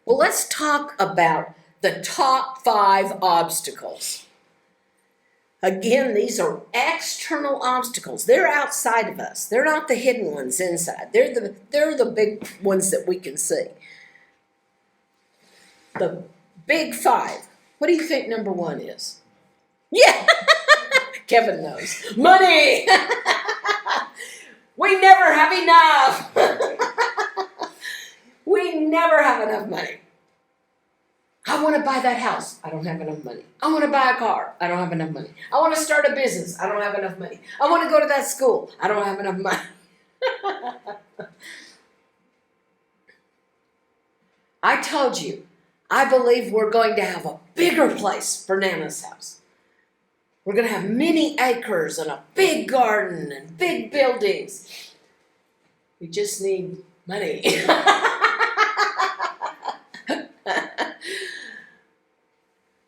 Well, let's talk about the top 5 obstacles. Again, these are external obstacles. They're outside of us. They're not the hidden ones inside. They're the big ones that we can see. The big 5. What do you think number 1 is? Yeah, Kevin knows. Money. We never have enough. We never have enough money. I want to buy that house. I don't have enough money. I want to buy a car. I don't have enough money. I want to start a business. I don't have enough money. I want to go to that school. I don't have enough money. I told you, I believe we're going to have a bigger place for Nana's house. We're going to have many acres and a big garden and big buildings. We just need money.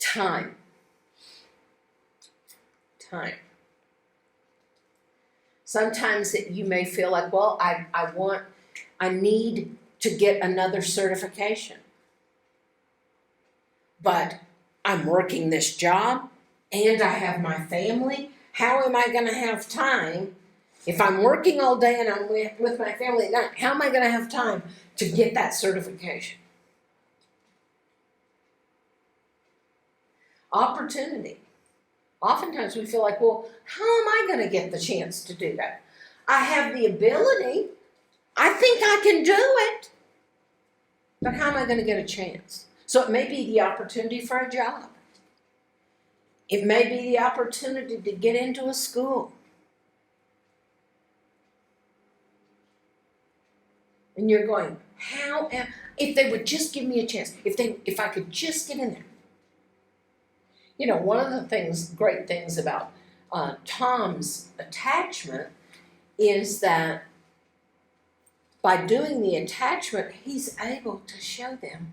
Time. Sometimes you may feel like, well, I need to get another certification. But I'm working this job and I have my family. How am I going to have time? If I'm working all day and I'm with my family at night, how am I going to have time to get that certification? Opportunity. Oftentimes we feel like, well, how am I going to get the chance to do that? I have the ability. I think I can do it. But how am I going to get a chance? So it may be the opportunity for a job. It may be the opportunity to get into a school. And you're going, if they would just give me a chance, if I could just get in there. You know, one of the great things about Tom's attachment is that by doing the attachment, he's able to show them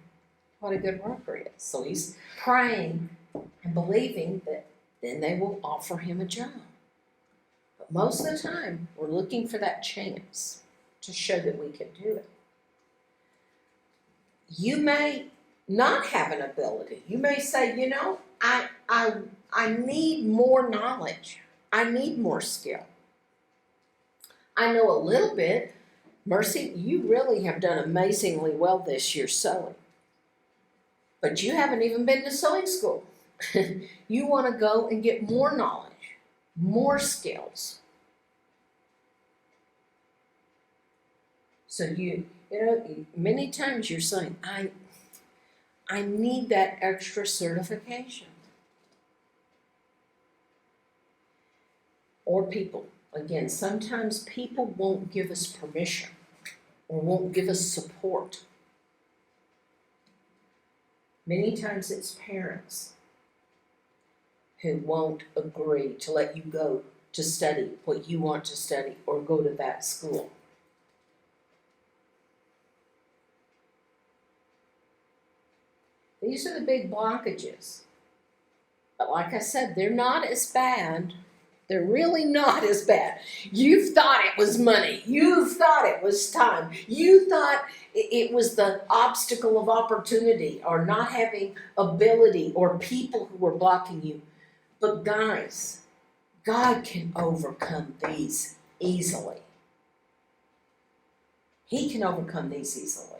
what a good worker he is. So he's praying and believing that then they will offer him a job. But most of the time, we're looking for that chance to show that we can do it. You may not have an ability. You may say, you know, I need more knowledge. I need more skill. I know a little bit. Mercy, you really have done amazingly well this year sewing. But you haven't even been to sewing school. You want to go and get more knowledge, more skills. So you know, many times you're saying, I need that extra certification. Or people. Again, sometimes people won't give us permission or won't give us support. Many times it's parents who won't agree to let you go to study what you want to study or go to that school. These are the big blockages. But like I said, they're not as bad. They're really not as bad. You thought it was money. You thought it was time. You thought it was the obstacle of opportunity or not having ability or people who were blocking you. But guys, God can overcome these easily. He can overcome these easily.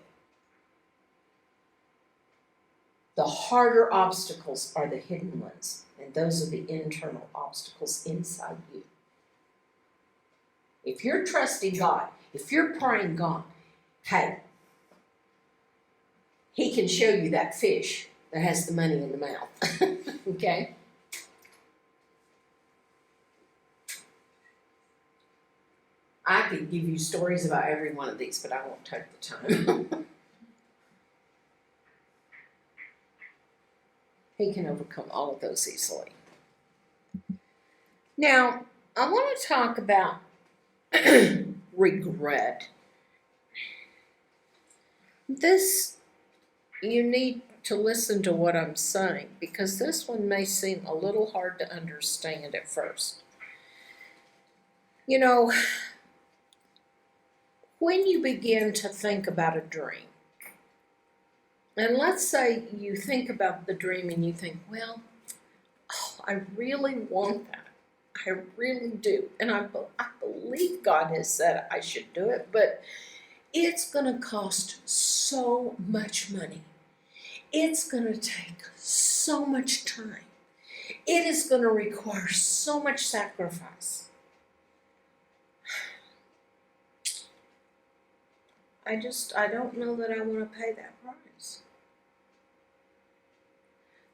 The harder obstacles are the hidden ones, and those are the internal obstacles inside you. If you're trusting God, if you're praying God, hey, He can show you that fish that has the money in the mouth. Okay? I could give you stories about every one of these, but I won't take the time. He can overcome all of those easily. Now, I want to talk about regret. This, you need to listen to what I'm saying, because this one may seem a little hard to understand at first. You know, when you begin to think about a dream, and let's say you think about the dream and you think, well, I really want that. I really do. And I believe God has said I should do it, but it's going to cost so much money. It's going to take so much time. It is going to require so much sacrifice. I don't know that I want to pay that price.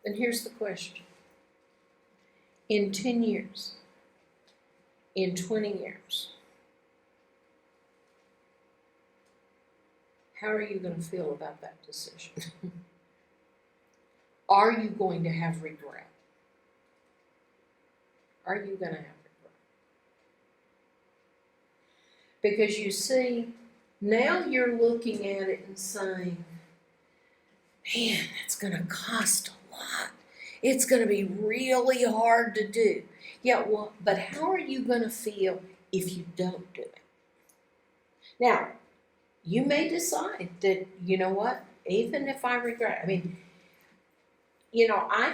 Then here's the question. In 10 years, in 20 years, how are you going to feel about that decision? Are you going to have regret? Are you going to have regret? Because you see, now you're looking at it and saying, man, that's going to cost a lot. It's going to be really hard to do. Yeah, well, but how are you going to feel if you don't do it? Now, you may decide that, you know what, even if I regret, I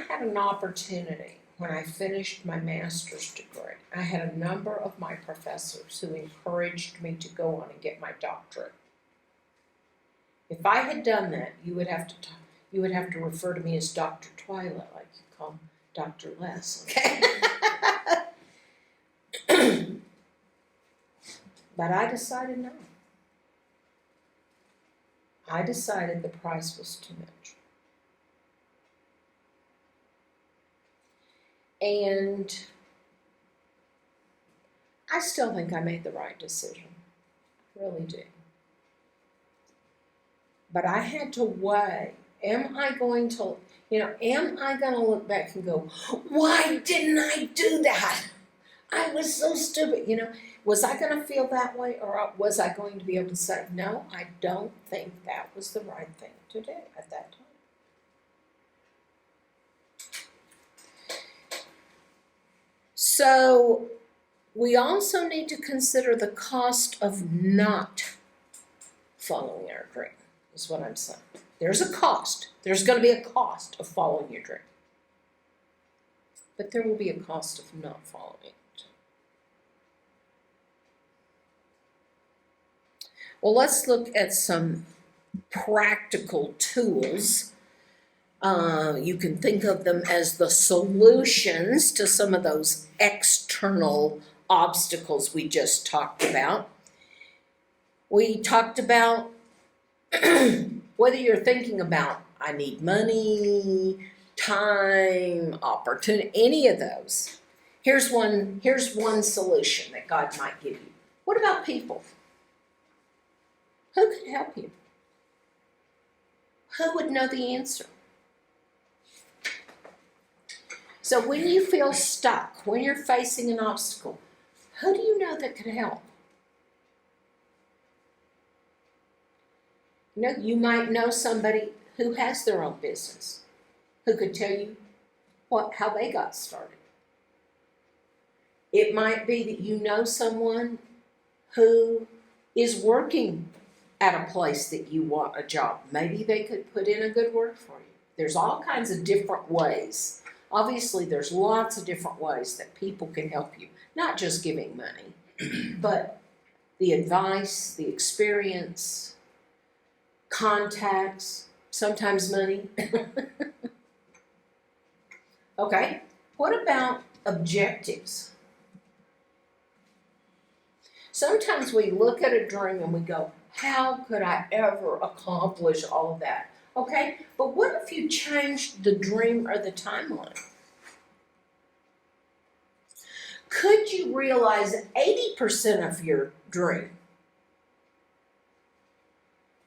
had an opportunity when I finished my master's degree. I had a number of my professors who encouraged me to go on and get my doctorate. If I had done that, you would have to refer to me as Dr. Twyla, like you call Dr. Les, okay? But I decided no. I decided the price was too much. And I still think I made the right decision. I really do. But I had to weigh, am I going to look back and go, why didn't I do that? I was so stupid. Was I going to feel that way, or was I going to be able to say, no, I don't think that was the right thing to do at that time? So we also need to consider the cost of not following our dream, is what I'm saying. There's a cost. There's going to be a cost of following your dream. But there will be a cost of not following it. Well, let's look at some practical tools. You can think of them as the solutions to some of those external obstacles we just talked about. We talked about whether you're thinking about, I need money, time, opportunity, any of those. Here's one solution that God might give you. What about people? Who could help you? Who would know the answer? So when you feel stuck, when you're facing an obstacle, who do you know that could help? You might know somebody who has their own business, who could tell you how they got started. It might be that you know someone who is working at a place that you want a job. Maybe they could put in a good word for you. There's all kinds of different ways. Obviously, there's lots of different ways that people can help you. Not just giving money, but the advice, the experience, contacts, sometimes money. Okay, what about objectives? Sometimes we look at a dream and we go, how could I ever accomplish all of that? Okay, but what if you changed the dream or the timeline? Could you realize 80% of your dream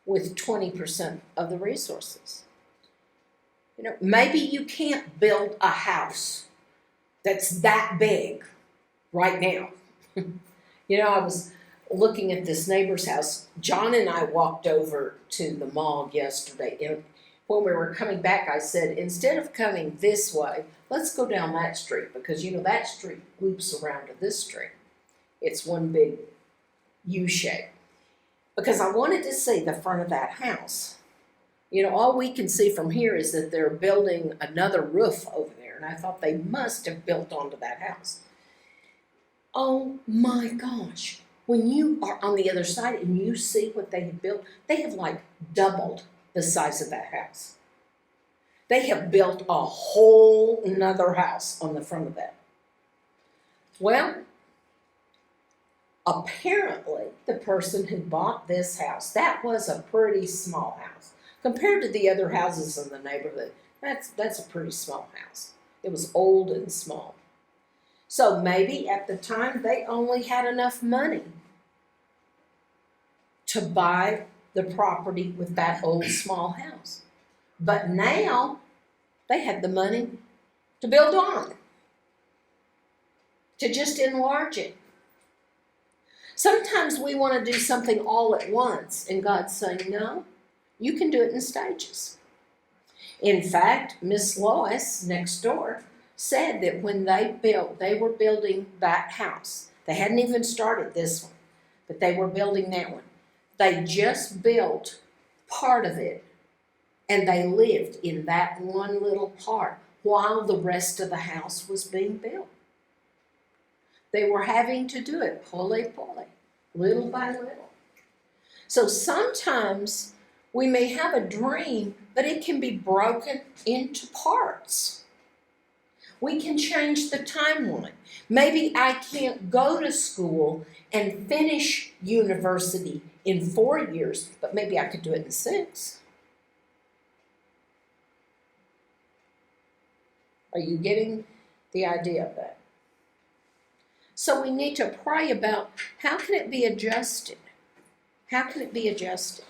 with 20% of the resources? Maybe you can't build a house that's that big right now. looking at this neighbor's house. John and I walked over to the mall yesterday, and when we were coming back, I said, instead of coming this way, let's go down that street, because that street loops around to this street. It's one big U shape. Because I wanted to see the front of that house. All we can see from here is that they're building another roof over there, and I thought they must have built onto that house. Oh my gosh. When you are on the other side and you see what they have built, they have like doubled the size of that house. They have built a whole nother house on the front of that. Well, apparently the person who bought this house, that was a pretty small house. Compared to the other houses in the neighborhood, that's a pretty small house. It was old and small. So maybe at the time they only had enough money to buy the property with that old small house. But now they had the money to build on, to just enlarge it. Sometimes we want to do something all at once, and God's saying, no, you can do it in stages. In fact, Miss Lois next door said that when they were building that house. They hadn't even started this one, but they were building that one. They just built part of it, and they lived in that one little part while the rest of the house was being built. They were having to do it pole, little by little. So sometimes we may have a dream, but it can be broken into parts. We can change the timeline. Maybe I can't go to school and finish university in 4 years, but maybe I could do it in 6. Are you getting the idea of that? So we need to pray about how can it be adjusted? How can it be adjusted?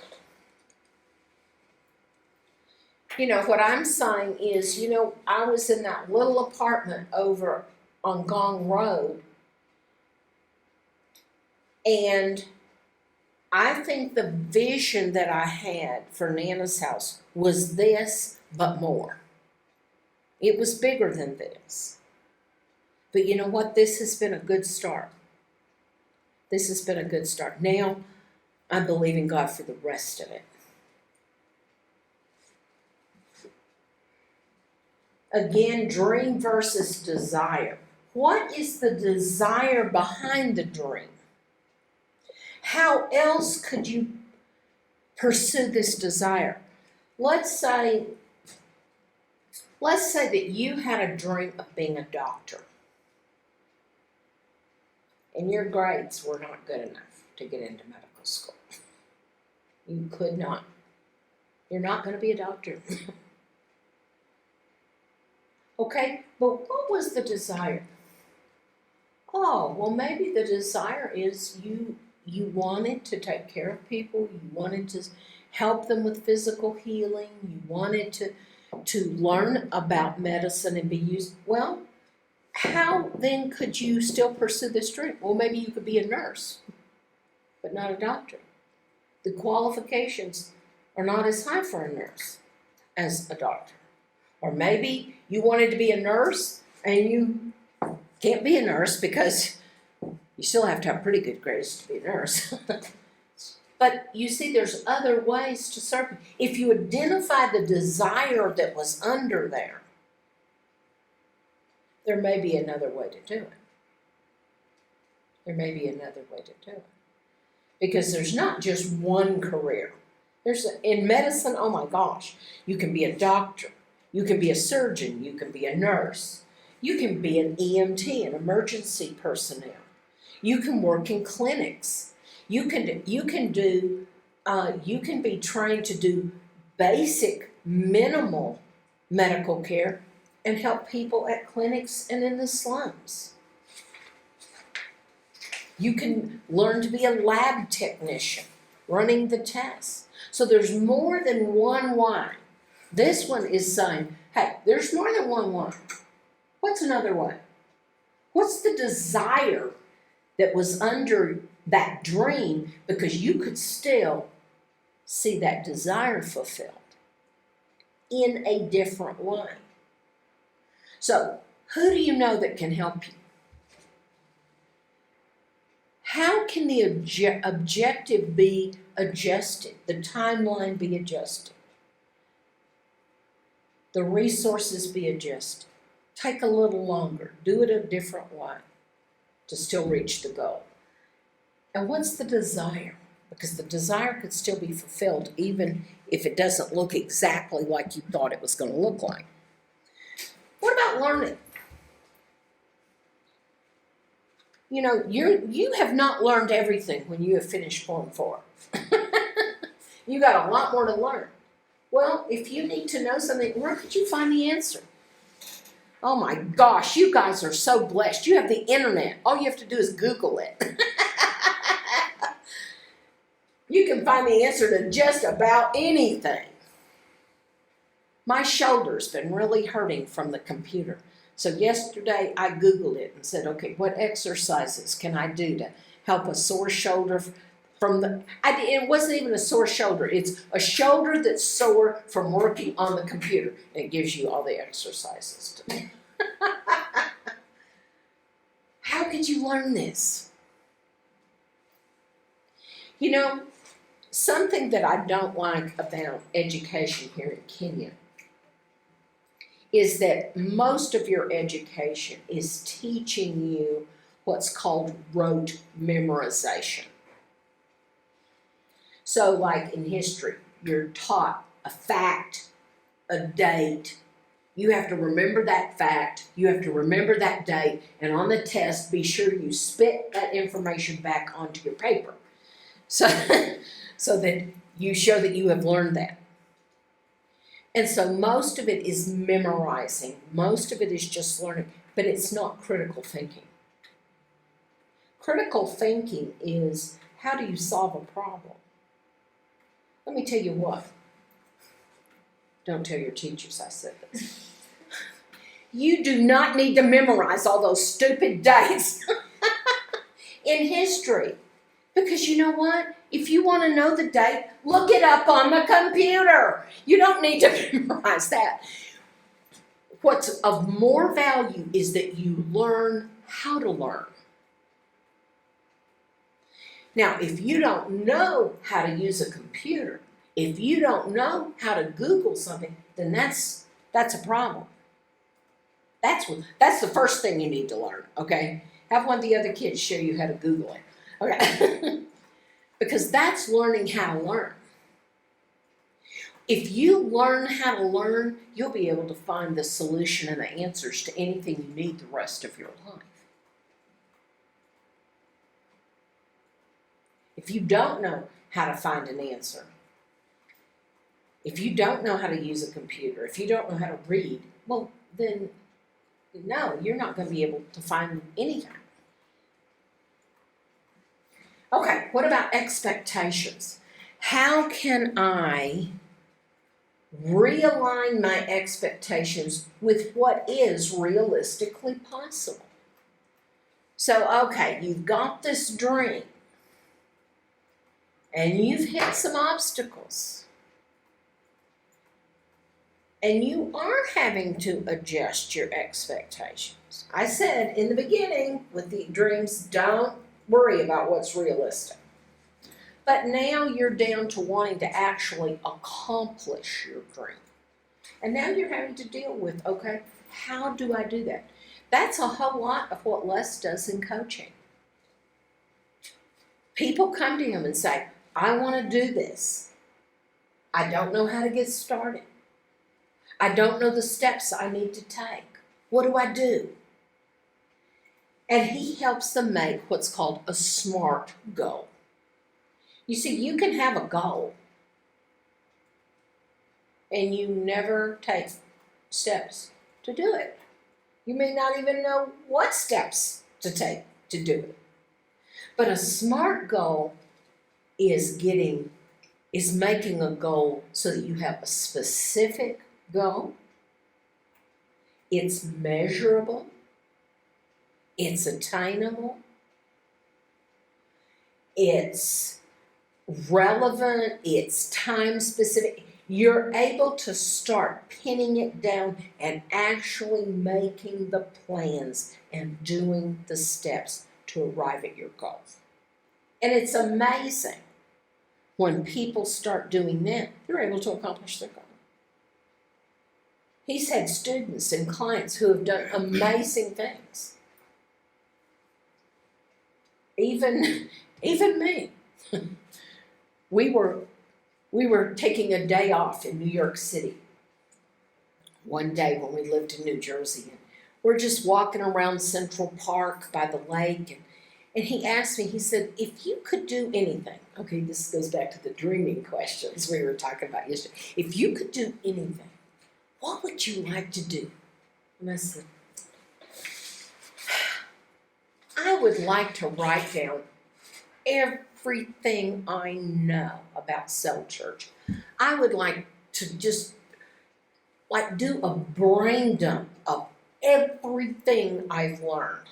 What I'm saying is, I was in that little apartment over on Gong Road, and I think the vision that I had for Nana's house was this, but more. It was bigger than this. But you know what? This has been a good start. This has been a good start. Now, I'm believing God for the rest of it. Again, dream versus desire. What is the desire behind the dream? How else could you pursue this desire? Let's say that you had a dream of being a doctor, and your grades were not good enough to get into medical school. You could not. You're not going to be a doctor. Okay, but what was the desire? Oh, well, maybe the desire is you wanted to take care of people, you wanted to help them with physical healing, you wanted to learn about medicine and be used. Well, how then could you still pursue this dream? Well, maybe you could be a nurse, but not a doctor. The qualifications are not as high for a nurse as a doctor. Or maybe you wanted to be a nurse and you can't be a nurse because you still have to have pretty good grades to be a nurse. But you see, there's other ways to serve. If you identify the desire that was under there may be another way to do it. There may be another way to do it. Because there's not just one career. In medicine, oh my gosh, you can be a doctor. You can be a surgeon, you can be a nurse, you can be an EMT, an emergency personnel. You can work in clinics. You can be trained to do basic, minimal medical care and help people at clinics and in the slums. You can learn to be a lab technician, running the tests. So there's more than one way. This one is saying, hey, there's more than one way. What's another way? What's the desire that was under that dream because you could still see that desire fulfilled in a different way. So, who do you know that can help you? How can the objective be adjusted, the timeline be adjusted, the resources be adjusted? Take a little longer, do it a different way to still reach the goal. And what's the desire? Because the desire could still be fulfilled even if it doesn't look exactly like you thought it was going to look like. What about learning? You know, you have not learned everything when you have finished Form 4. You got a lot more to learn. Well, if you need to know something, where could you find the answer? Oh my gosh, you guys are so blessed. You have the internet. All you have to do is Google it. You can find the answer to just about anything. My shoulder's been really hurting from the computer. So yesterday I Googled it and said, okay, what exercises can I do to help a sore shoulder from the, it wasn't even a sore shoulder. It's a shoulder that's sore from working on the computer. And it gives you all the exercises to do. How could you learn this? You know, something that I don't like about education here in Kenya is that most of your education is teaching you what's called rote memorization. So like in history, you're taught a fact, a date. You have to remember that fact, you have to remember that date, and on the test, be sure you spit that information back onto your paper. So that you show that you have learned that. And so most of it is memorizing. Most of it is just learning, but it's not critical thinking. Critical thinking is, how do you solve a problem? Let me tell you what. Don't tell your teachers I said this. You do not need to memorize all those stupid dates in history. Because you know what? If you want to know the date, look it up on the computer. You don't need to memorize that. What's of more value is that you learn how to learn. Now, if you don't know how to use a computer, if you don't know how to Google something, then that's a problem. That's the first thing you need to learn, okay? Have one of the other kids show you how to Google it. Okay, because that's learning how to learn. If you learn how to learn, you'll be able to find the solution and the answers to anything you need the rest of your life. If you don't know how to find an answer, if you don't know how to use a computer, if you don't know how to read, well, then no, you're not going to be able to find anything. Okay, what about expectations? How can I realign my expectations with what is realistically possible? So, okay, you've got this dream, and you've hit some obstacles, and you are having to adjust your expectations. I said in the beginning with the dreams, don't worry about what's realistic. But now you're down to wanting to actually accomplish your dream. And now you're having to deal with, okay, how do I do that? That's a whole lot of what Les does in coaching. People come to him and say, I want to do this. I don't know how to get started. I don't know the steps I need to take. What do I do? And he helps them make what's called a SMART goal. You see, you can have a goal and you never take steps to do it. You may not even know what steps to take to do it. But a SMART goal is making a goal so that you have a specific goal. It's measurable. It's attainable. it's relevant, it's time specific. You're able to start pinning it down and actually making the plans and doing the steps to arrive at your goal. And it's amazing when people start doing that, they're able to accomplish their goal. He's had students and clients who have done amazing things. Even me. We were taking a day off in New York City one day when we lived in New Jersey. And we're just walking around Central Park by the lake. And he asked me, he said, if you could do anything, okay, this goes back to the dreaming questions we were talking about yesterday. If you could do anything, what would you like to do? And I said, I would like to write down everything I know about cell church. I would like to just do a brain dump of everything I've learned,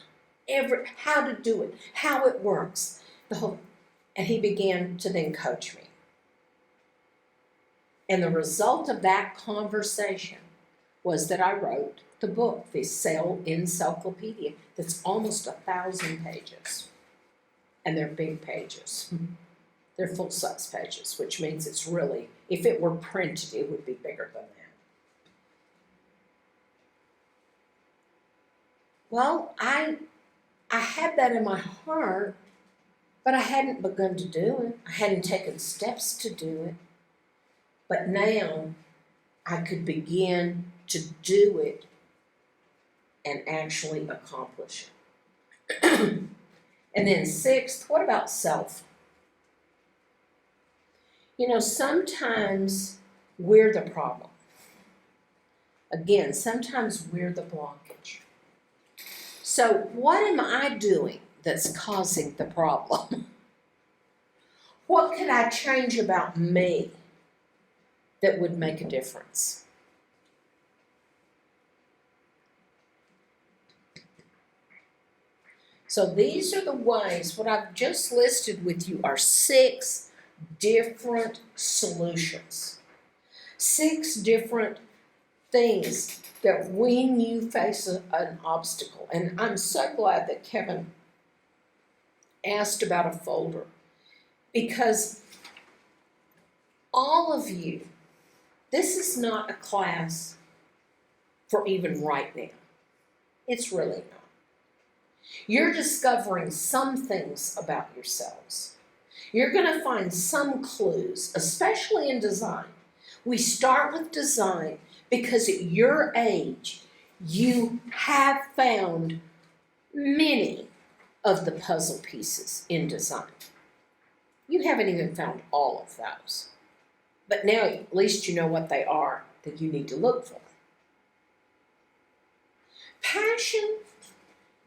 how to do it, how it works, and he began to then coach me. And the result of that conversation was that I wrote the book, the Cell Encyclopedia, that's almost 1,000 pages. And they're big pages. They're full-size pages, which means it's really, if it were printed, it would be bigger than that. Well, I had that in my heart, but I hadn't begun to do it. I hadn't taken steps to do it. But now I could begin to do it and actually accomplish it. And then sixth, what about self? You know, sometimes we're the problem. Again, sometimes we're the blockage. So what am I doing that's causing the problem? What could I change about me that would make a difference? So these are the ways, what I've just listed with you are 6 different solutions. 6 different things that when you face an obstacle, and I'm so glad that Kevin asked about a folder, because all of you, this is not a class for even right now. It's really not. You're discovering some things about yourselves. You're going to find some clues, especially in design. We start with design because at your age, you have found many of the puzzle pieces in design. You haven't even found all of those. But now at least you know what they are that you need to look for. Passion,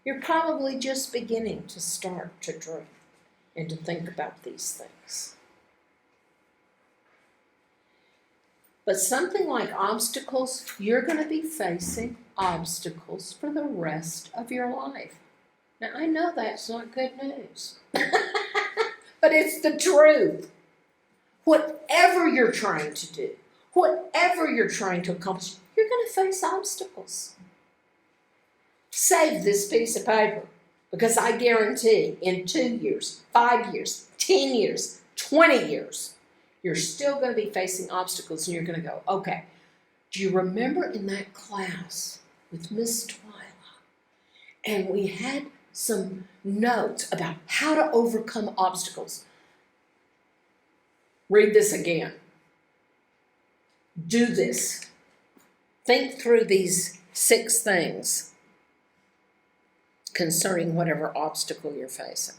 you're probably just beginning to start to dream and to think about these things. But something like obstacles, you're going to be facing obstacles for the rest of your life. Now, I know that's not good news, but it's the truth. Whatever you're trying to do, whatever you're trying to accomplish, you're going to face obstacles. Save this piece of paper, because I guarantee in 2 years, 5 years, 10 years, 20 years, you're still going to be facing obstacles, and you're going to go, okay, do you remember in that class with Miss Twyla, and we had some notes about how to overcome obstacles? Read this again. Do this. Think through these 6 things concerning whatever obstacle you're facing.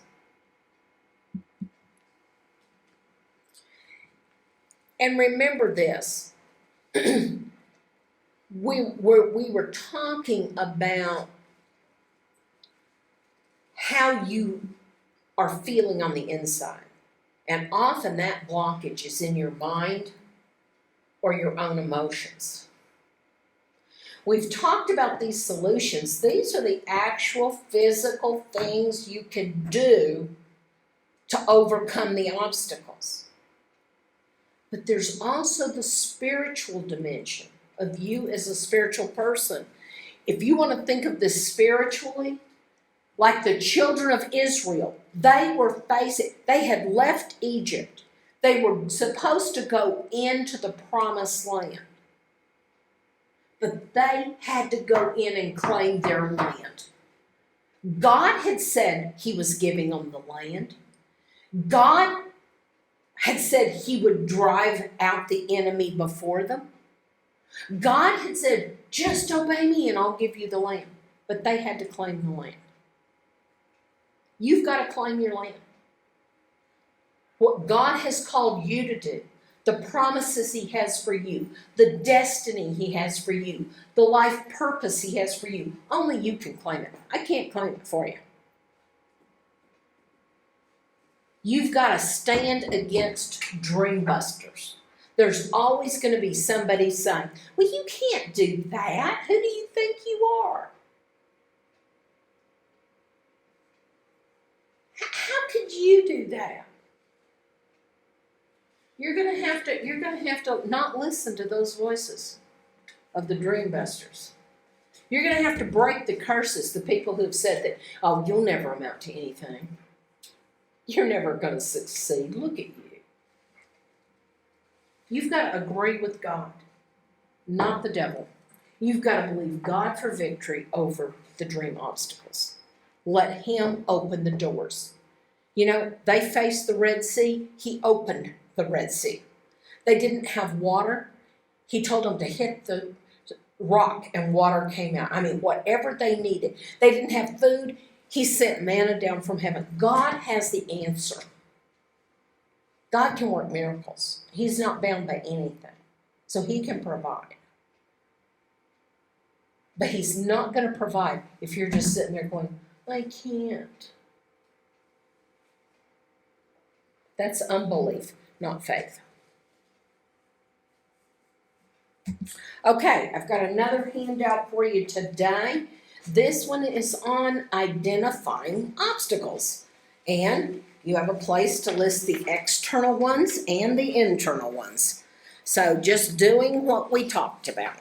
And remember this, we were talking about how you are feeling on the inside. And often that blockage is in your mind or your own emotions. We've talked about these solutions. These are the actual physical things you can do to overcome the obstacles. But there's also the spiritual dimension of you as a spiritual person. If you want to think of this spiritually, like the children of Israel, they had left Egypt. They were supposed to go into the promised land. But they had to go in and claim their land. God had said he was giving them the land. God had said he would drive out the enemy before them. God had said, just obey me and I'll give you the land. But they had to claim the land. You've got to claim your land. What God has called you to do, the promises he has for you, the destiny he has for you, the life purpose he has for you, only you can claim it. I can't claim it for you. You've got to stand against dream busters. There's always going to be somebody saying, well, you can't do that. Who do you think you are? How could you do that? You're going to have to not listen to those voices of the dream busters. You're going to have to break the curses, the people who have said that, oh, you'll never amount to anything. You're never going to succeed. Look at you. You've got to agree with God, not the devil. You've got to believe God for victory over the dream obstacles. Let him open the doors. You know, they faced the Red Sea. He opened the Red Sea. They didn't have water. He told them to hit the rock and water came out. I mean, whatever they needed. They didn't have food. He sent manna down from heaven. God has the answer. God can work miracles. He's not bound by anything. So he can provide. But he's not going to provide if you're just sitting there going, I can't. That's unbelief, not faith. Okay, I've got another handout for you today. This one is on identifying obstacles. And you have a place to list the external ones and the internal ones. So just doing what we talked about.